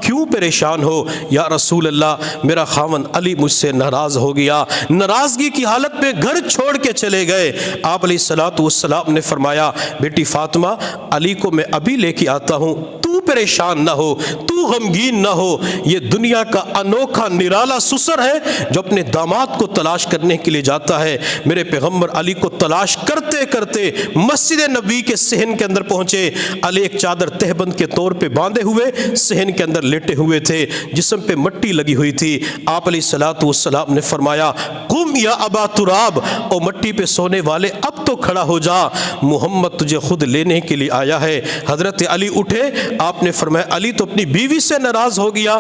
کیوں پریشان ہو؟ یا رسول اللہ میرا خاوند علی مجھ سے ناراض ہو گیا، ناراضگی کی حالت میں گھر چھوڑ کے چلے گئے۔ آپ علیہ الصلوۃ والسلام نے فرمایا بیٹی فاطمہ علی کو میں ابھی لے کے آتا ہوں، تو پریشان نہ ہو، تو غمگین نہ ہو، یہ دنیا کا انوکھا نرالا سسر ہے جو اپنے داماد کو تلاش کرنے کے لیے جاتا ہے۔ میرے پیغمبر علی کو تلاش کرتے کرتے مسجد نبوی کے صحن کے اندر پہنچے، علی ایک چادر تہبند کے طور پہ باندھے ہوئے صحن کے اندر لیٹے ہوئے تھے، جسم پہ مٹی لگی ہوئی تھی۔ آپ علیہ الصلوۃ والسلام نے فرمایا قم یا ابا تراب، او مٹی پہ سونے والے اب تو کھڑا ہو جا، محمد تجھے خود لینے کے لیے آیا ہے۔ حضرت علی اٹھے، آپ نے فرمایا علی تو اپنی بیوی سے ناراض ہو گیا،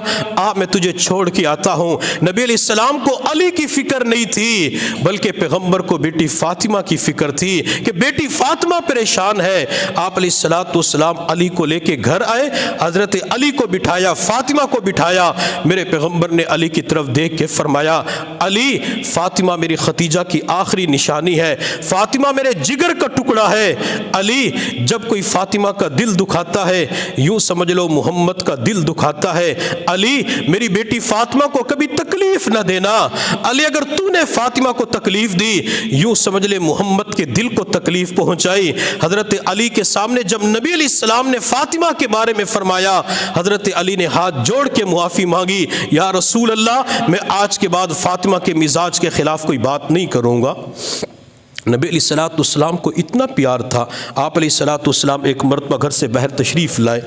میں تجھے چھوڑ کے آتا ہوں۔ نبی علیہ السلام کو علی کی فکر نہیں تھی بلکہ پیغمبر کو بیٹی فاطمہ کی فکر تھی کہ بیٹی فاطمہ پریشان ہے۔ آپ علیہ الصلوۃ والسلام علی کو لے کے گھر آئے، حضرت علی کو بٹھایا، فاطمہ کو بٹھایا۔ میرے پیغمبر نے علی کی طرف دیکھ کے فرمایا علی فاطمہ میری ختیجہ کی آخری نشانی ہے، فاطمہ میرے جگر کا ٹکڑا ہے۔ علی جب کوئی فاطمہ کا دل دکھاتا ہے یوں سمجھ لو محمد کا دل دکھاتا ہے، علی میری بیٹی فاطمہ کو کبھی تکلیف نہ دینا، علی اگر تو نے فاطمہ کو تکلیف دی، یوں سمجھ لے محمد کے دل کو تکلیف پہنچائی۔ حضرت علی کے سامنے جب نبی علیہ السلام نے فاطمہ کے بارے میں فرمایا، حضرت علی نے ہاتھ جوڑ کے معافی مانگی، یا رسول اللہ میں آج کے بعد فاطمہ کے مزاج کے خلاف کوئی بات نہیں کروں گا۔ نبی علیہ السلام کو اتنا پیار تھا، آپ علیہ السلام ایک مرتبہ گھر سے باہر تشریف لائے،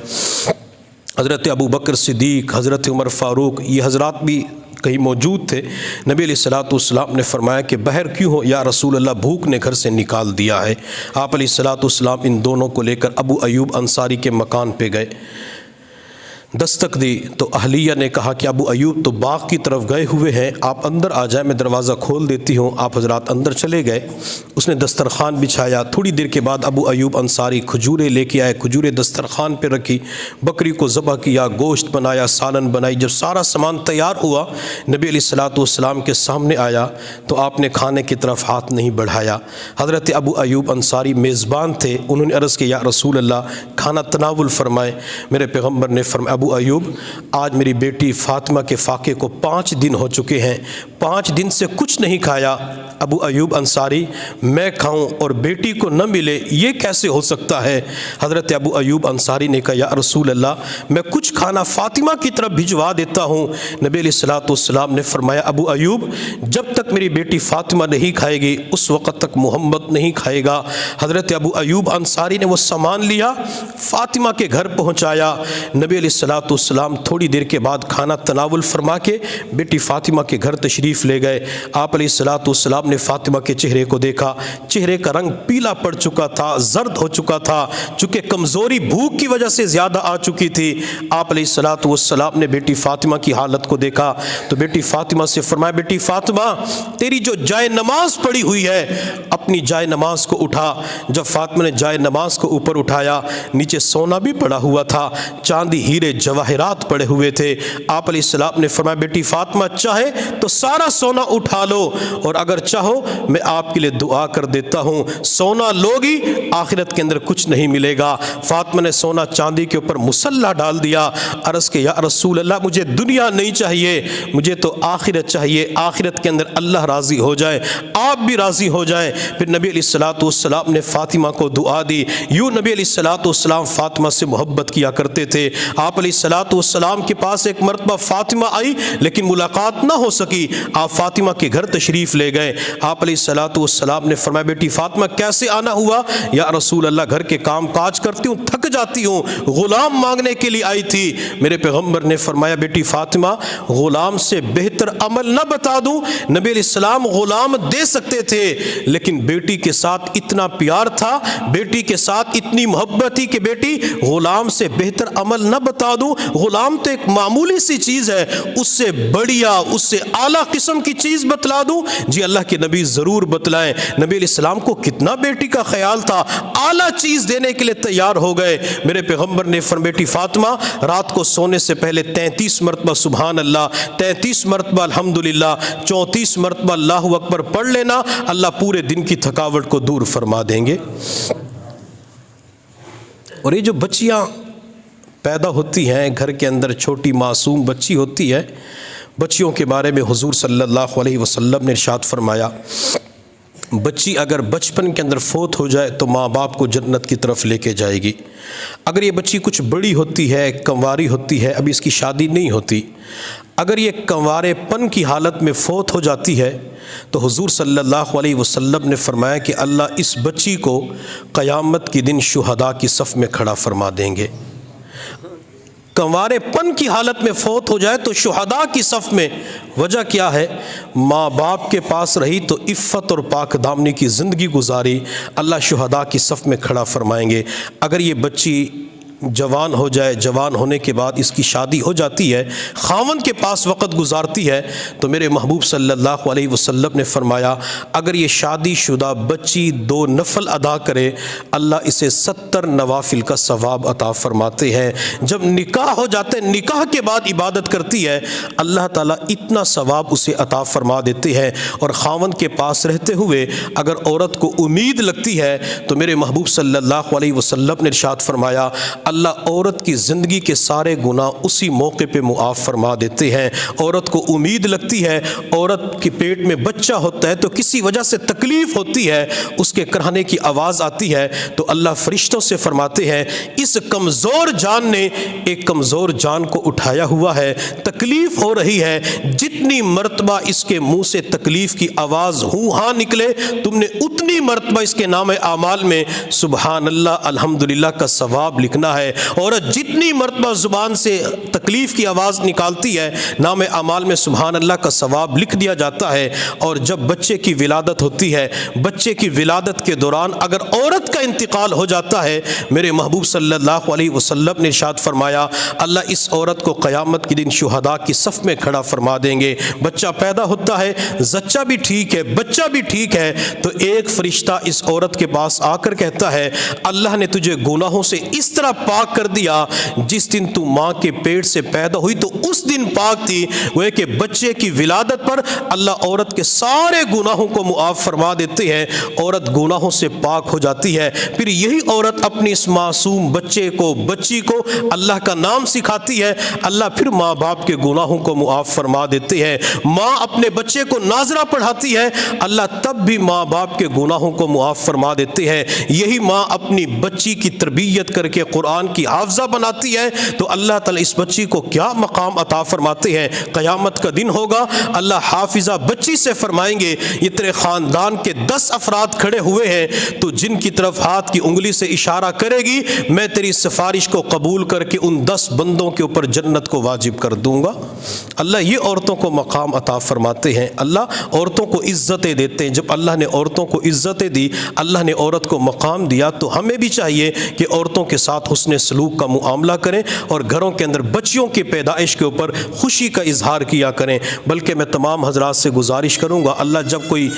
حضرت ابو بکر صدیق، حضرت عمر فاروق، یہ حضرات بھی کہیں موجود تھے۔ نبی علیہ السلام نے فرمایا کہ باہر کیوں ہو؟ یا رسول اللہ بھوک نے گھر سے نکال دیا ہے۔ آپ علیہ السلام ان دونوں کو لے کر ابو ایوب انصاری کے مکان پہ گئے، دستک دی تو اہلیہ نے کہا کہ ابو ایوب تو باغ کی طرف گئے ہوئے ہیں، آپ اندر آ جائیں، میں دروازہ کھول دیتی ہوں۔ آپ حضرات اندر چلے گئے، اس نے دسترخوان بچھایا، تھوڑی دیر کے بعد ابو ایوب انصاری کھجوریں لے کے آئے، کھجوریں دسترخوان پہ رکھی، بکری کو ذبح کیا، گوشت بنایا، سالن بنائی۔ جب سارا سامان تیار ہوا، نبی علیہ السلام کے سامنے آیا تو آپ نے کھانے کی طرف ہاتھ نہیں بڑھایا۔ حضرت ابو ایوب انصاری میزبان تھے، انہوں نے عرض کیا یا رسول اللہ کھانا تناول فرمائے۔ میرے پیغمبر نے فرمایا ابو ایوب آج میری بیٹی فاطمہ کے فاقے کو 5 دن ہو چکے ہیں، 5 دن سے کچھ نہیں کھایا۔ ابو ایوب انصاری میں کھاؤں اور بیٹی کو نہ ملے یہ کیسے ہو سکتا ہے؟ حضرت ابو ایوب انصاری نے کہا یا رسول اللہ میں کچھ کھانا فاطمہ کی طرف بھجوا دیتا ہوں۔ نبی علیہ السلام نے فرمایا ابو ایوب جب تک میری بیٹی فاطمہ نہیں کھائے گی اس وقت تک محمد نہیں کھائے گا۔ حضرت ابو ایوب انصاری نے وہ سامان لیا، فاطمہ کے گھر پہنچایا۔ نبی علیہ السلام تھوڑی دیر کے بعد کھانا تناول فرما کے بیٹی فاطمہ کے گھر تشریف لے گئے۔ آپ علیہ السلام نے فاطمہ کے چہرے کو دیکھا، چہرے کا رنگ پیلا پڑ چکا تھا، زرد ہو چکا تھا، چونکہ کمزوری بھوک کی وجہ سے زیادہ آ چکی تھی۔ آپ علیہ السلام نے بیٹی فاطمہ کی حالت کو دیکھا تو بیٹی فاطمہ سے فرمایا بیٹی فاطمہ تیری جو جائے نماز پڑی ہوئی ہے اپنی جائے نماز کو اٹھا۔ جب فاطمہ نے جائے نماز کو اوپر اٹھایا نیچے سونا بھی پڑا ہوا تھا، چاندی ہیرے جواہرات پڑے ہوئے تھے۔ آپ علیہ السلام نے فرمایا بیٹی فاطمہ چاہے تو سارا سونا اٹھا لو اور اگر چاہو میں آپ کے لیے دعا کر دیتا ہوں، سونا لوگی آخرت کے اندر کچھ نہیں ملے گا۔ فاطمہ نے سونا چاندی کے اوپر مصلی ڈال دیا، عرض کہ یا رسول اللہ مجھے دنیا نہیں چاہیے، مجھے تو آخرت چاہیے، آخرت کے اندر اللہ راضی ہو جائے، آپ بھی راضی ہو جائیں۔ پھر نبی علیہ السلام نے فاطمہ کو دعا دی۔ یوں نبی علیہ السلام فاطمہ سے محبت کیا کرتے تھے۔ آپ علیہ السلام کے پاس ایک مرتبہ فاطمہ آئی لیکن ملاقات نہ ہو سکی، آپ فاطمہ کے گھر تشریف لے گئے۔ آپ علیہ السلام نے فرمایا بیٹی فاطمہ کیسے آنا ہوا؟ یا رسول اللہ گھر کے کام کاج کرتی ہوں تھک جاتی ہوں، غلام مانگنے کے لیے آئی تھی۔ میرے پیغمبر نے فرمایا بیٹی فاطمہ غلام سے بہتر عمل نہ بتا دوں؟ نبی علیہ السلام غلام دے سکتے تھے لیکن بیٹی کے ساتھ اتنا پیار تھا، بیٹی کے ساتھ اتنی محبت تھی کہ بیٹی غلام سے بہتر عمل نہ بتا دوں؟ غلام تو ایک معمولی سی چیز ہے، اس سے بڑھیا اس سے اعلیٰ قسم کی چیز بتلا دوں؟ جی اللہ کے نبی ضرور بتلائیں۔ نبی علیہ السلام کو کتنا بیٹی کا خیال تھا، اعلیٰ چیز دینے کے لیے تیار ہو گئے۔ میرے پیغمبر نے فرمایا بیٹی فاطمہ رات کو سونے سے پہلے 33 مرتبہ سبحان اللہ، 33 مرتبہ الحمدللہ، 34 مرتبہ اللہ اکبر پڑھ لینا، اللہ پورے دن کی تھکاوٹ کو دور فرما دیں گے۔ اور یہ جو بچیاں پیدا ہوتی ہیں گھر کے اندر، چھوٹی معصوم بچی ہوتی ہے، بچیوں کے بارے میں حضور صلی اللہ علیہ وسلم نے ارشاد فرمایا بچی اگر بچپن کے اندر فوت ہو جائے تو ماں باپ کو جنت کی طرف لے کے جائے گی۔ اگر یہ بچی کچھ بڑی ہوتی ہے، کنواری ہوتی ہے، ابھی اس کی شادی نہیں ہوتی، اگر یہ کنوارے پن کی حالت میں فوت ہو جاتی ہے تو حضور صلی اللہ علیہ وسلم نے فرمایا کہ اللہ اس بچی کو قیامت کے دن شہداء کی صف میں کھڑا فرما دیں گے۔ کنوارے پن کی حالت میں فوت ہو جائے تو شہداء کی صف میں، وجہ کیا ہے؟ ماں باپ کے پاس رہی تو عفت اور پاک دامنی کی زندگی گزاری، اللہ شہداء کی صف میں کھڑا فرمائیں گے۔ اگر یہ بچی جوان ہو جائے، جوان ہونے کے بعد اس کی شادی ہو جاتی ہے، خاوند کے پاس وقت گزارتی ہے، تو میرے محبوب صلی اللہ علیہ وسلم نے فرمایا اگر یہ شادی شدہ بچی 2 نفل ادا کرے اللہ اسے 70 نوافل کا ثواب عطا فرماتے ہیں۔ جب نکاح ہو جاتے ہیں، نکاح کے بعد عبادت کرتی ہے، اللہ تعالیٰ اتنا ثواب اسے عطا فرما دیتے ہیں۔ اور خاوند کے پاس رہتے ہوئے اگر عورت کو امید لگتی ہے تو میرے محبوب صلی اللہ علیہ وسلم نے ارشاد فرمایا اللہ عورت کی زندگی کے سارے گناہ اسی موقع پہ معاف فرما دیتے ہیں۔ عورت کو امید لگتی ہے، عورت کے پیٹ میں بچہ ہوتا ہے تو کسی وجہ سے تکلیف ہوتی ہے، اس کے کراہنے کی آواز آتی ہے تو اللہ فرشتوں سے فرماتے ہیں اس کمزور جان نے ایک کمزور جان کو اٹھایا ہوا ہے، تکلیف ہو رہی ہے، جتنی مرتبہ اس کے منہ سے تکلیف کی آواز ہوں ہاں نکلے تم نے اتنی مرتبہ اس کے نام اعمال میں سبحان اللہ الحمدللہ کا ثواب لکھنا ہے۔ عورت جتنی مرتبہ زبان سے تکلیف کی آواز نکالتی ہے نام اعمال میں سبحان اللہ کا ثواب لکھ دیا جاتا ہے۔ اور جب بچے کی ولادت ہوتی ہے، بچے کی ولادت کے دوران اگر عورت کا انتقال ہو جاتا ہے، میرے محبوب صلی اللہ علیہ وسلم نے ارشاد فرمایا اللہ اس عورت کو قیامت کے دن شہداء کی صف میں کھڑا فرما دیں گے۔ بچہ پیدا ہوتا ہے، زچہ بھی ٹھیک ہے، بچہ بھی ٹھیک ہے، تو ایک فرشتہ اس عورت کے پاس آ کر کہتا ہے اللہ نے تجھے گناہوں سے اس طرح پاک کر دیا جس دن تو ماں کے پیٹ سے پیدا ہوئی تو اس دن پاک تھی۔ وہ کہ بچے کی ولادت پر اللہ عورت کے سارے گناہوں کو معاف فرما دیتے ہیں، عورت گناہوں سے پاک ہو جاتی ہے۔ پھر یہی عورت اپنی اس معصوم بچے کو بچی کو اللہ کا نام سکھاتی ہے، اللہ پھر ماں باپ کے گناہوں کو معاف فرما دیتے ہیں۔ ماں اپنے بچے کو ناظرہ پڑھاتی ہے، اللہ تب بھی ماں باپ کے گناہوں کو معاف فرما دیتے ہیں۔ یہی ماں اپنی بچی کی تربیت کر کے قرآن کی حافظہ بناتی ہے تو اللہ تعالیٰ اس بچی کو کیا مقام عطا فرماتے ہیں۔ قیامت کا دن ہوگا، اللہ حافظہ بچی سے فرمائیں گے یہ تیرے خاندان کے 10 افراد کھڑے ہوئے ہیں، تو جن کی طرف ہاتھ کی انگلی سے اشارہ کرے گی میں تیری سفارش کو قبول کر کے ان 10 بندوں کے اوپر جنت کو واجب کر دوں گا۔ اللہ یہ عورتوں کو مقام عطا فرماتے ہیں، اللہ عورتوں کو عزتیں دیتے ہیں۔ جب اللہ نے عورتوں کو عزتیں دی، اللہ نے عورت کو مقام دیا، تو ہمیں بھی چاہیے کہ عورتوں کے ساتھ حسن سلوک کا معاملہ کریں اور گھروں کے اندر بچیوں کی پیدائش کے اوپر خوشی کا اظہار کیا کریں۔ بلکہ میں تمام حضرات سے گزارش کروں گا اللہ جب کوئی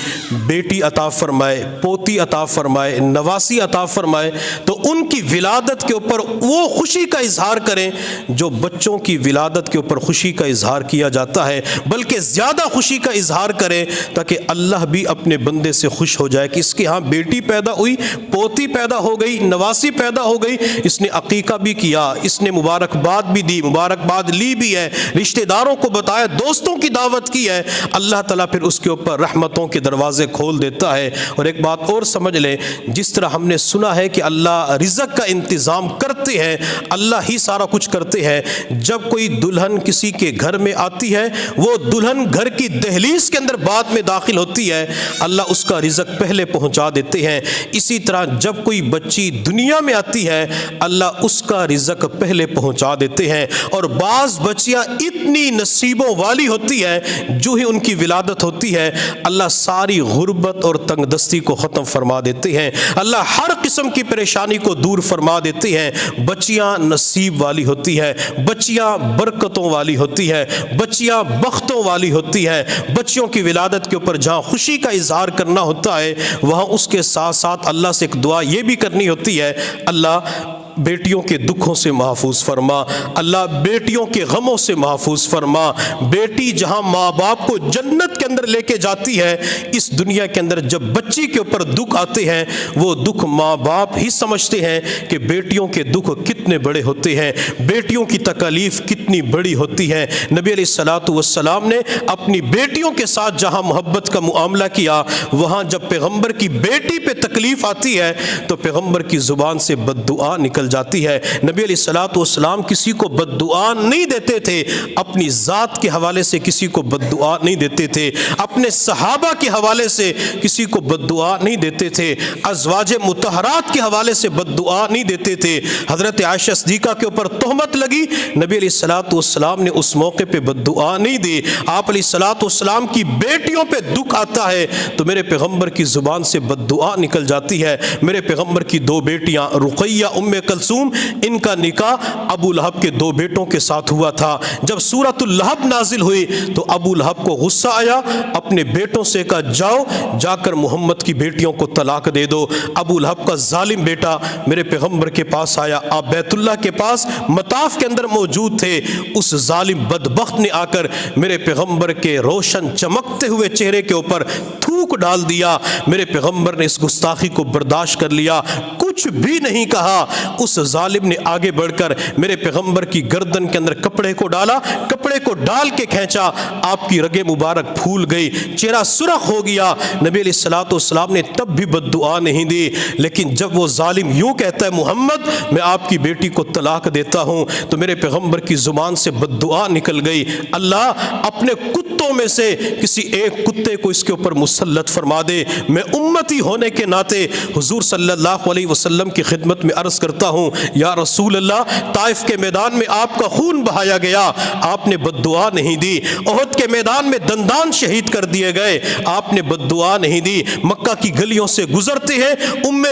بیٹی عطا فرمائے، پوتی عطا فرمائے، نواسی عطا فرمائے تو ان کی ولادت کے اوپر وہ خوشی کا اظہار کریں جو بچوں کی ولادت کے اوپر خوشی کا اظہار کیا جاتا ہے، بلکہ زیادہ خوشی کا اظہار کریں تاکہ اللہ بھی اپنے بندے سے خوش ہو جائے کہ اس کے ہاں بیٹی پیدا ہوئی، پوتی پیدا ہو گئی، نواسی پیدا ہو گئی، اس نے عقیقہ بھی کیا، اس نے مبارکباد بھی دی، مبارکباد لی بھی ہے، رشتہ داروں کو بتایا، دوستوں کی دعوت کی ہے، اللہ تعالیٰ پھر اس کے اوپر رحمتوں کے دروازے کھول دیتا ہے۔ اور ایک بات اور سمجھ لیں، جس طرح ہم نے سنا ہے کہ اللہ رزق کا انتظام کرتے ہیں، اللہ ہی سارا کچھ کرتے ہیں، جب کوئی دلہن کسی کے گھر میں آتی ہے وہ دلہن گھر کی دہلیز کے اندر بعد میں داخل ہوتی ہے، اللہ اس کا رزق پہلے پہنچا دیتے ہیں۔ اسی طرح جب کوئی بچی دنیا میں آتی ہے اللہ اس کا رزق پہلے پہنچا دیتے ہیں۔ اور بعض بچیاں اتنی نصیبوں والی ہوتی ہے جو ہی ان کی ولادت ہوتی ہے اللہ ساری غربت اور تنگ دستی کو ختم فرما دیتے ہیں، اللہ ہر قسم کی پریشانی کو دور فرما دیتے ہیں۔ بچیاں نصیب والی ہوتی ہے، بچیاں برکتوں والی ہوتی ہے، بچیاں بختوں والی ہوتی ہے۔ بچیوں کی ولادت کے اوپر جہاں خوشی کا اظہار کرنا ہوتا ہے وہاں اس کے ساتھ ساتھ اللہ سے ایک دعا یہ بھی کرنی ہوتی ہے اللہ بیٹیوں کے دکھوں سے محفوظ فرما، اللہ بیٹیوں کے غموں سے محفوظ فرما۔ بیٹی جہاں ماں باپ کو جنت کے اندر لے کے جاتی ہے، اس دنیا کے اندر جب بچی کے اوپر دکھ آتے ہیں وہ دکھ ماں باپ ہی سمجھتے ہیں کہ بیٹیوں کے دکھ کتنے بڑے ہوتے ہیں، بیٹیوں کی تکالیف کتنی بڑی ہوتی ہے۔ نبی علیہ الصلوۃ والسلام نے اپنی بیٹیوں کے ساتھ جہاں محبت کا معاملہ کیا، وہاں جب پیغمبر کی بیٹی پہ تکلیف آتی ہے تو پیغمبر کی زبان سے بد دعا نکل جاتی ہے۔ نبی علیہ الصلوۃ والسلام کسی کو بد دعا نہیں دیتے تھے، اپنی ذات کے حوالے سے کسی کو بد دعا نہیں دیتے تھے، اپنے صحابہ کے حوالے سے کسی کو بد دعا نہیں دیتے تھے، ازواج مطہرات کے حوالے سے بد دعا نہیں دیتے تھے۔ حضرت عائشہ صدیقہ کے اوپر تہمت لگی، نبی علیہ الصلوۃ والسلام نے اس موقع پہ بد دعا نہیں دی۔ آپ علیہ الصلوۃ والسلام کی بیٹیوں پہ دکھ آتا ہے تو میرے پیغمبر کی زبان سے بد دعا نکل جاتی ہے۔ میرے پیغمبر کی 2 بیٹیاں رقیہ ام کلثوم، ان کا نکاح ابو لہب کے 2 بیٹوں کے ساتھ ہوا تھا۔ جب سورۃ اللہب نازل ہوئی تو ابو لہب کو غصہ آیا، اپنے بیٹوں سے کہا جاؤ جا کر محمد کی بیٹیوں کو طلاق دے دو۔ ابو لہب کا ظالم بیٹا میرے پیغمبر کے پاس آیا، آپ بیت اللہ کے پاس مطاف کے اندر موجود تھے، اس ظالم بدبخت نے آ کر میرے پیغمبر کے روشن چمکتے ہوئے چہرے کے اوپر تھوک ڈال دیا۔ میرے پیغمبر نے اس گستاخی کو برداشت کر لیا، کچھ کچھ بھی نہیں کہا، اس ظالم نے آگے بڑھ کر میرے پیغمبر کی گردن کے اندر کپڑے کو ڈالا، کپڑے کو ڈال کے کھینچا، آپ کی رگیں مبارک پھول گئی، چہرہ سرخ ہو گیا۔ نبی علیہ الصلوۃ والسلام نے تب بھی بد دعا نہیں دی، لیکن جب وہ ظالم یوں کہتا ہے محمد میں آپ کی بیٹی کو طلاق دیتا ہوں، تو میرے پیغمبر کی زبان سے بد دعا نکل گئی، اللہ اپنے کتوں میں سے کسی ایک کتے کو اس کے اوپر مسلط فرما دے۔ میں امتی ہونے کے ناطے حضور صلی اللہ علیہ وسلم کی خدمت میں عرض کرتا ہوں، یا رسول اللہ، طائف کے میدان میں آپ کا خون بہایا گیا، آپ نے بد دعا نہیں دی۔ احد کے میدان میں دندان شہید کر دیے گئے، آپ نے بد دعا نہیں دی۔ مکہ کی گلیوں سے گزرتے ہیں،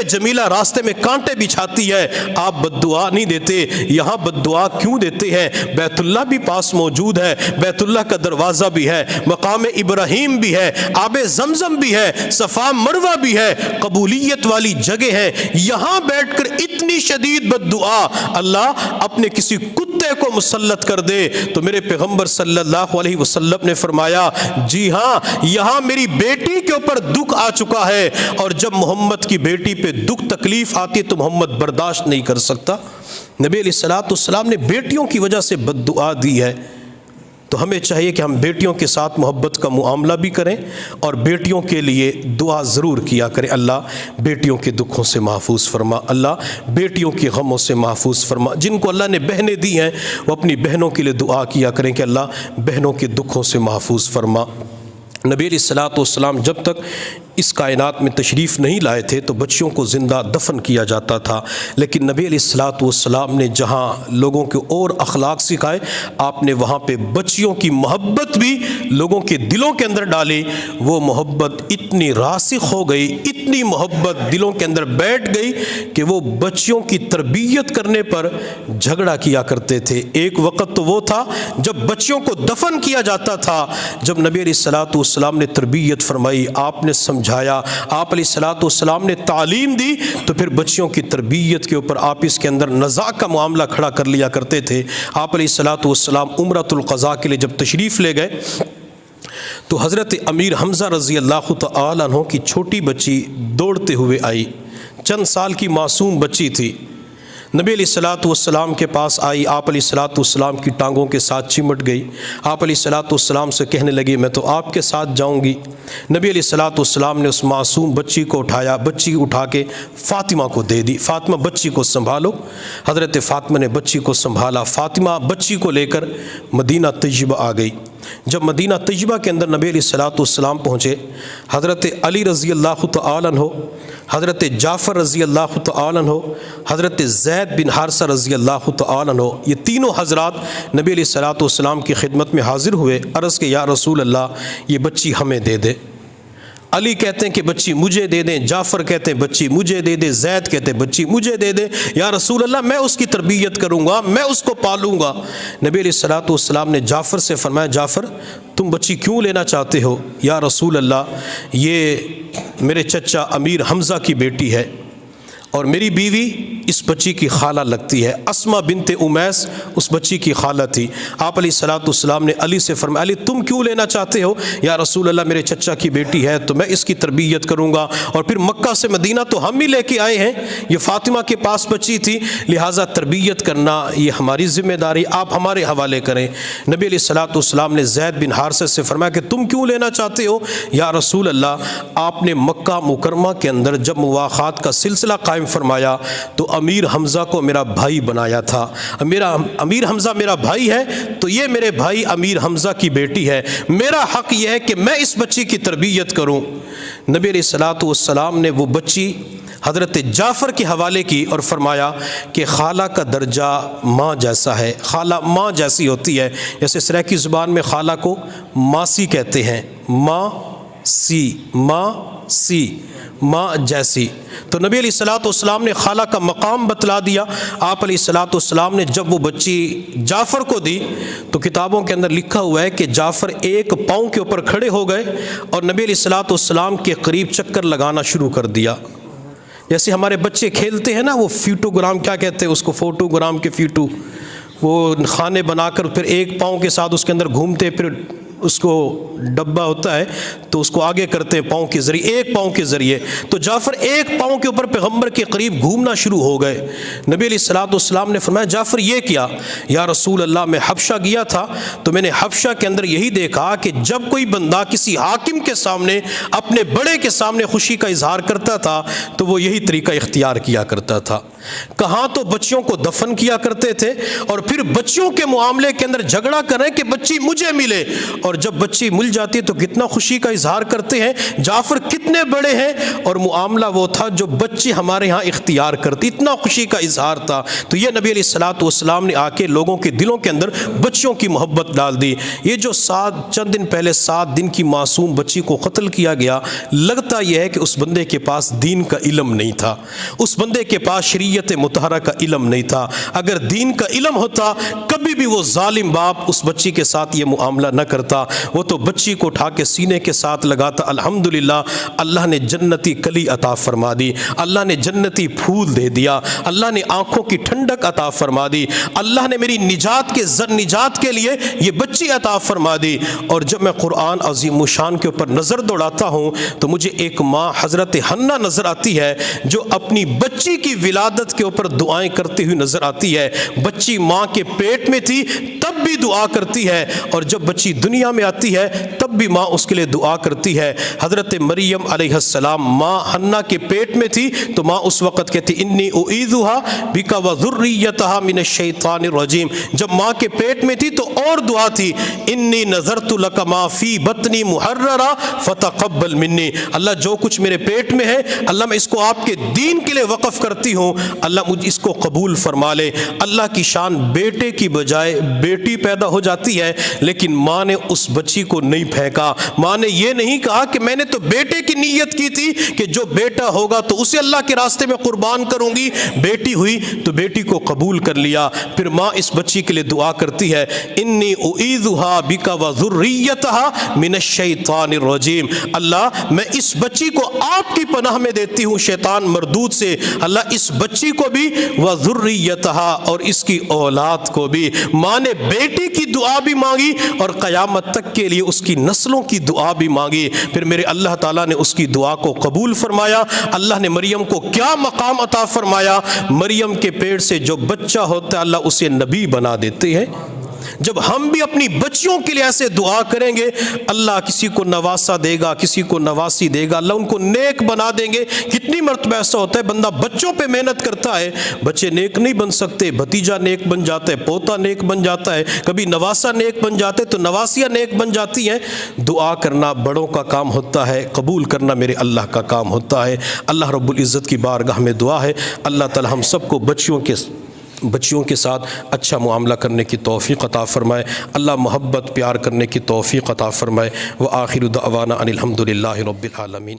جمیلہ راستے میں کانٹے بچھاتی ہے، آپ بد دعا نہیں دیتے۔ یہاں بد دعا کیوں دیتے ہیں؟ بیت اللہ بھی پاس موجود ہے، بیت اللہ کا دروازہ بھی ہے، مقام ابراہیم بھی ہے، آب زمزم بھی ہے، صفا مروہ بھی ہے، قبولیت والی جگہ ہے۔ یہاں بیٹھ کر اتنی شدید بد دعا اللہ اپنے کسی کتے کو مسلط کر دے، تو میرے پیغمبر صلی اللہ علیہ وسلم نے فرمایا جی ہاں، یہاں میری بیٹی کے اوپر دکھ آ چکا ہے، اور جب محمد کی بیٹی پہ دکھ تکلیف آتی ہے تو محمد برداشت نہیں کر سکتا۔ نبی علیہ الصلوۃ والسلام نے بیٹیوں کی وجہ سے بد دعا دی ہے، تو ہمیں چاہیے کہ ہم بیٹیوں کے ساتھ محبت کا معاملہ بھی کریں اور بیٹیوں کے لیے دعا ضرور کیا کریں، اللہ بیٹیوں کے دکھوں سے محفوظ فرما، اللہ بیٹیوں کے غموں سے محفوظ فرما۔ جن کو اللہ نے بہنیں دی ہیں وہ اپنی بہنوں کے لیے دعا کیا کریں کہ اللہ بہنوں کے دکھوں سے محفوظ فرما۔ نبی علیہ الصلوۃ والسلام جب تک اس کائنات میں تشریف نہیں لائے تھے تو بچیوں کو زندہ دفن کیا جاتا تھا، لیکن نبی علیہ الصلوۃ والسلام نے جہاں لوگوں کے اور اخلاق سکھائے، آپ نے وہاں پہ بچیوں کی محبت بھی لوگوں کے دلوں کے اندر ڈالی۔ وہ محبت اتنی راسخ ہو گئی، اتنی محبت دلوں کے اندر بیٹھ گئی کہ وہ بچیوں کی تربیت کرنے پر جھگڑا کیا کرتے تھے۔ ایک وقت تو وہ تھا جب بچیوں کو دفن کیا جاتا تھا، جب نبی علیہ الصلوۃ والسلام نے تربیت فرمائی، آپ نے سمجھایا، آپ علیہ الصلوۃ والسلام نے تعلیم دی، تو پھر بچیوں کی تربیت کے اوپر آپ اس کے اندر نزاع کا معاملہ کھڑا کر لیا کرتے تھے۔ آپ علیہ الصلوۃ والسلام عمرۃ القضاء کے لیے جب تشریف لے گئے تو حضرت امیر حمزہ رضی اللہ تعالی عنہ کی چھوٹی بچی دوڑتے ہوئے آئی، چند سال کی معصوم بچی تھی، نبی علیہ الصلوۃ والسلام کے پاس آئی، آپ علیہ الصلوۃ والسلام کی ٹانگوں کے ساتھ چمٹ گئی، آپ علیہ الصلوۃ والسلام سے کہنے لگی میں تو آپ کے ساتھ جاؤں گی۔ نبی علیہ الصلوۃ والسلام نے اس معصوم بچی کو اٹھایا، بچی اٹھا کے فاطمہ کو دے دی، فاطمہ بچی کو سنبھالو۔ حضرت فاطمہ نے بچی کو سنبھالا، فاطمہ بچی کو لے کر مدینہ طیبہ آ گئی۔ جب مدینہ طیبہ کے اندر نبی علیہ الصلوۃ والسلام پہنچے، حضرت علی رضی اللہ تعالی عنہ، حضرت جعفر رضی اللہ تعالی عنہ، حضرت زید بن حارثہ رضی اللہ تعالی عنہ، یہ تینوں حضرات نبی علیہ الصلوۃ والسلام کی خدمت میں حاضر ہوئے، عرض کہ یا رسول اللہ یہ بچی ہمیں دے دے۔ علی کہتے ہیں کہ بچی مجھے دے دیں، جعفر کہتے ہیں بچی مجھے دے دیں، زید کہتے ہیں بچی مجھے دے دیں، یا رسول اللہ میں اس کی تربیت کروں گا، میں اس کو پالوں گا۔ نبی علیہ الصلوۃ والسلام نے جعفر سے فرمایا جعفر تم بچی کیوں لینا چاہتے ہو؟ یا رسول اللہ یہ میرے چچا امیر حمزہ کی بیٹی ہے اور میری بیوی اس بچی کی خالہ لگتی ہے، اسماء بنت امیس اس بچی کی خالہ تھی۔ آپ علیہ الصلوۃ والسلام نے علی سے فرمایا علی تم کیوں لینا چاہتے ہو؟ یا رسول اللہ میرے چچا کی بیٹی ہے تو میں اس کی تربیت کروں گا، اور پھر مکہ سے مدینہ تو ہم ہی لے کے آئے ہیں، یہ فاطمہ کے پاس بچی تھی، لہٰذا تربیت کرنا یہ ہماری ذمہ داری، آپ ہمارے حوالے کریں۔ نبی علیہ الصلوۃ والسلام نے زید بن حارثہ سے فرمایا کہ تم کیوں لینا چاہتے ہو؟ یا رسول اللہ آپ نے مکہ مکرمہ کے اندر جب مواخات کا سلسلہ قائم فرمایا تو امیر حمزہ کو میرا بھائی بنایا تھا، امیر حمزہ میرا بھائی ہے تو یہ میرے بھائی امیر حمزہ کی بیٹی ہے، میرا حق یہ ہے کہ میں اس بچی کی تربیت کروں۔ نبی علیہ الصلوۃ والسلام نے وہ بچی حضرت جعفر کے حوالے کی اور فرمایا کہ خالہ کا درجہ ماں جیسا ہے، خالہ ماں جیسی ہوتی ہے، جیسے سریکی زبان میں خالہ کو ماسی کہتے ہیں، ماں سی ماں جیسی۔ تو نبی علیہ الصلوۃ والسلام نے خالہ کا مقام بتلا دیا۔ آپ علیہ الصلوۃ والسلام نے جب وہ بچی جعفر کو دی تو کتابوں کے اندر لکھا ہوا ہے کہ جعفر ایک پاؤں کے اوپر کھڑے ہو گئے اور نبی علیہ الصلوۃ والسلام کے قریب چکر لگانا شروع کر دیا۔ جیسے ہمارے بچے کھیلتے ہیں نا، وہ فیٹوگرام کیا کہتے ہیں اس کو، فوٹوگرام کے فیٹو، وہ خانے بنا کر پھر ایک پاؤں کے ساتھ اس کے اندر گھومتے، پھر اس کو ڈبہ ہوتا ہے تو اس کو آگے کرتے ہیں پاؤں کے ذریعے، ایک پاؤں کے ذریعے، تو جعفر ایک پاؤں کے اوپر پیغمبر کے قریب گھومنا شروع ہو گئے۔ نبی علیہ الصلوۃ والسلام نے فرمایا جعفر یہ کیا؟ یا رسول اللہ میں حبشہ گیا تھا تو میں نے حبشہ کے اندر یہی دیکھا کہ جب کوئی بندہ کسی حاکم کے سامنے، اپنے بڑے کے سامنے خوشی کا اظہار کرتا تھا تو وہ یہی طریقہ اختیار کیا کرتا تھا۔ کہاں تو بچیوں کو دفن کیا کرتے تھے اور پھر بچیوں کے معاملے کے اندر جھگڑا کریں کہ بچی مجھے ملے، اور جب بچی مل جاتی ہے تو کتنا خوشی کا اظہار کرتے ہیں، جعفر کتنے بڑے ہیں، اور معاملہ وہ تھا جو بچی ہمارے ہاں اختیار کرتی، اتنا خوشی کا اظہار تھا۔ تو یہ نبی علیہ الصلوۃ والسلام نے آ کے لوگوں کے دلوں کے اندر بچیوں کی محبت ڈال دی۔ یہ جو چند دن پہلے 7 دن کی معصوم بچی کو قتل کیا گیا، لگتا یہ ہے کہ اس بندے کے پاس دین کا علم نہیں تھا، اس بندے کے پاس شریعت مطہرہ کا علم نہیں تھا۔ اگر دین کا علم ہوتا کبھی بھی وہ ظالم باپ اس بچی کے ساتھ یہ معاملہ نہ کرتا، وہ تو بچی کو اٹھا کے سینے کے ساتھ لگاتا، الحمدللہ اللہ نے جنتی کلی عطا فرما دی، اللہ نے جنتی پھول دے دیا، اللہ نے آنکھوں کی ٹھنڈک عطا فرما دی، اللہ نے میری نجات کے لیے یہ بچی عطا فرما دی۔ اور جب میں قرآن عظیم الشان کے اوپر نظر دوڑاتا ہوں تو مجھے ایک ماں حضرت حنہ نظر آتی ہے جو اپنی بچی کی ولادت کے اوپر دعائیں کرتی ہوئی نظر آتی ہے۔ بچی ماں کے پیٹ میں تھی تب بھی دعا کرتی ہے، اور جب بچی دنیا میں آتی ہے تب بھی ماں اس کے لیے دعا کرتی ہے۔ حضرت مریم علیہ السلام ماں حنہ کے پیٹ میں تھی تو ماں اس وقت کہتی انی اعیذها بک وذریتها من الشیطان الرجیم۔ جب ماں کے پیٹ میں تھی تو اور دعا تھی انی نذرت لک ما فی بطنی محررا فتقبل منی، اللہ جو کچھ میرے پیٹ میں ہے اللہ میں اس کو آپ کے دین کے لیے وقف کرتی ہوں، اللہ مجھ اس کو قبول فرما لے۔ اللہ کی شان، بیٹے کی بجائے بیٹی پیدا ہو جاتی ہے، لیکن ماں نے اس بچی کو نہیں پھینکا، ماں نے یہ نہیں کہا کہ میں نے تو بیٹے کی نیت کی تھی کہ جو بیٹا ہوگا تو اسے اللہ کے راستے میں قربان کروں گی، بیٹی ہوئی تو بیٹی کو قبول کر لیا۔ پھر ماں اس بچی کے لیے دعا کرتی ہے انی اعیذها بک وذریتها من الشیطان الرجیم، اللہ میں اس بچی کو آپ کی پناہ میں دیتی ہوں شیطان مردود سے، اللہ اس بچی کو بھی وذریتها اور اس کی اولاد کو بھی۔ ماں نے بیٹی کی دعا بھی مانگی اور قیامت تک کے لیے اس کی نسلوں کی دعا بھی مانگی۔ پھر میرے اللہ تعالیٰ نے اس کی دعا کو قبول فرمایا۔ اللہ نے مریم کو کیا مقام عطا فرمایا، مریم کے پیٹ سے جو بچہ ہوتا ہے اللہ اسے نبی بنا دیتے ہیں۔ جب ہم بھی اپنی بچیوں کے لیے ایسے دعا کریں گے اللہ کسی کو نواسا دے گا، کسی کو نواسی دے گا، اللہ ان کو نیک بنا دیں گے۔ کتنی مرتبہ ایسا ہوتا ہے بندہ بچوں پہ محنت کرتا ہے، بچے نیک نہیں بن سکتے، بھتیجا نیک بن جاتا ہے، پوتا نیک بن جاتا ہے، کبھی نواسا نیک بن جاتے تو نواسیاں نیک بن جاتی ہیں۔ دعا کرنا بڑوں کا کام ہوتا ہے، قبول کرنا میرے اللہ کا کام ہوتا ہے۔ اللہ رب العزت کی بارگاہ میں دعا ہے اللہ تعالی ہم سب کو بچیوں کے ساتھ اچھا معاملہ کرنے کی توفیق عطا فرمائے، اللہ محبت پیار کرنے کی توفیق عطا فرمائے۔ وآخر دعوانا ان الحمد للہ رب العالمین۔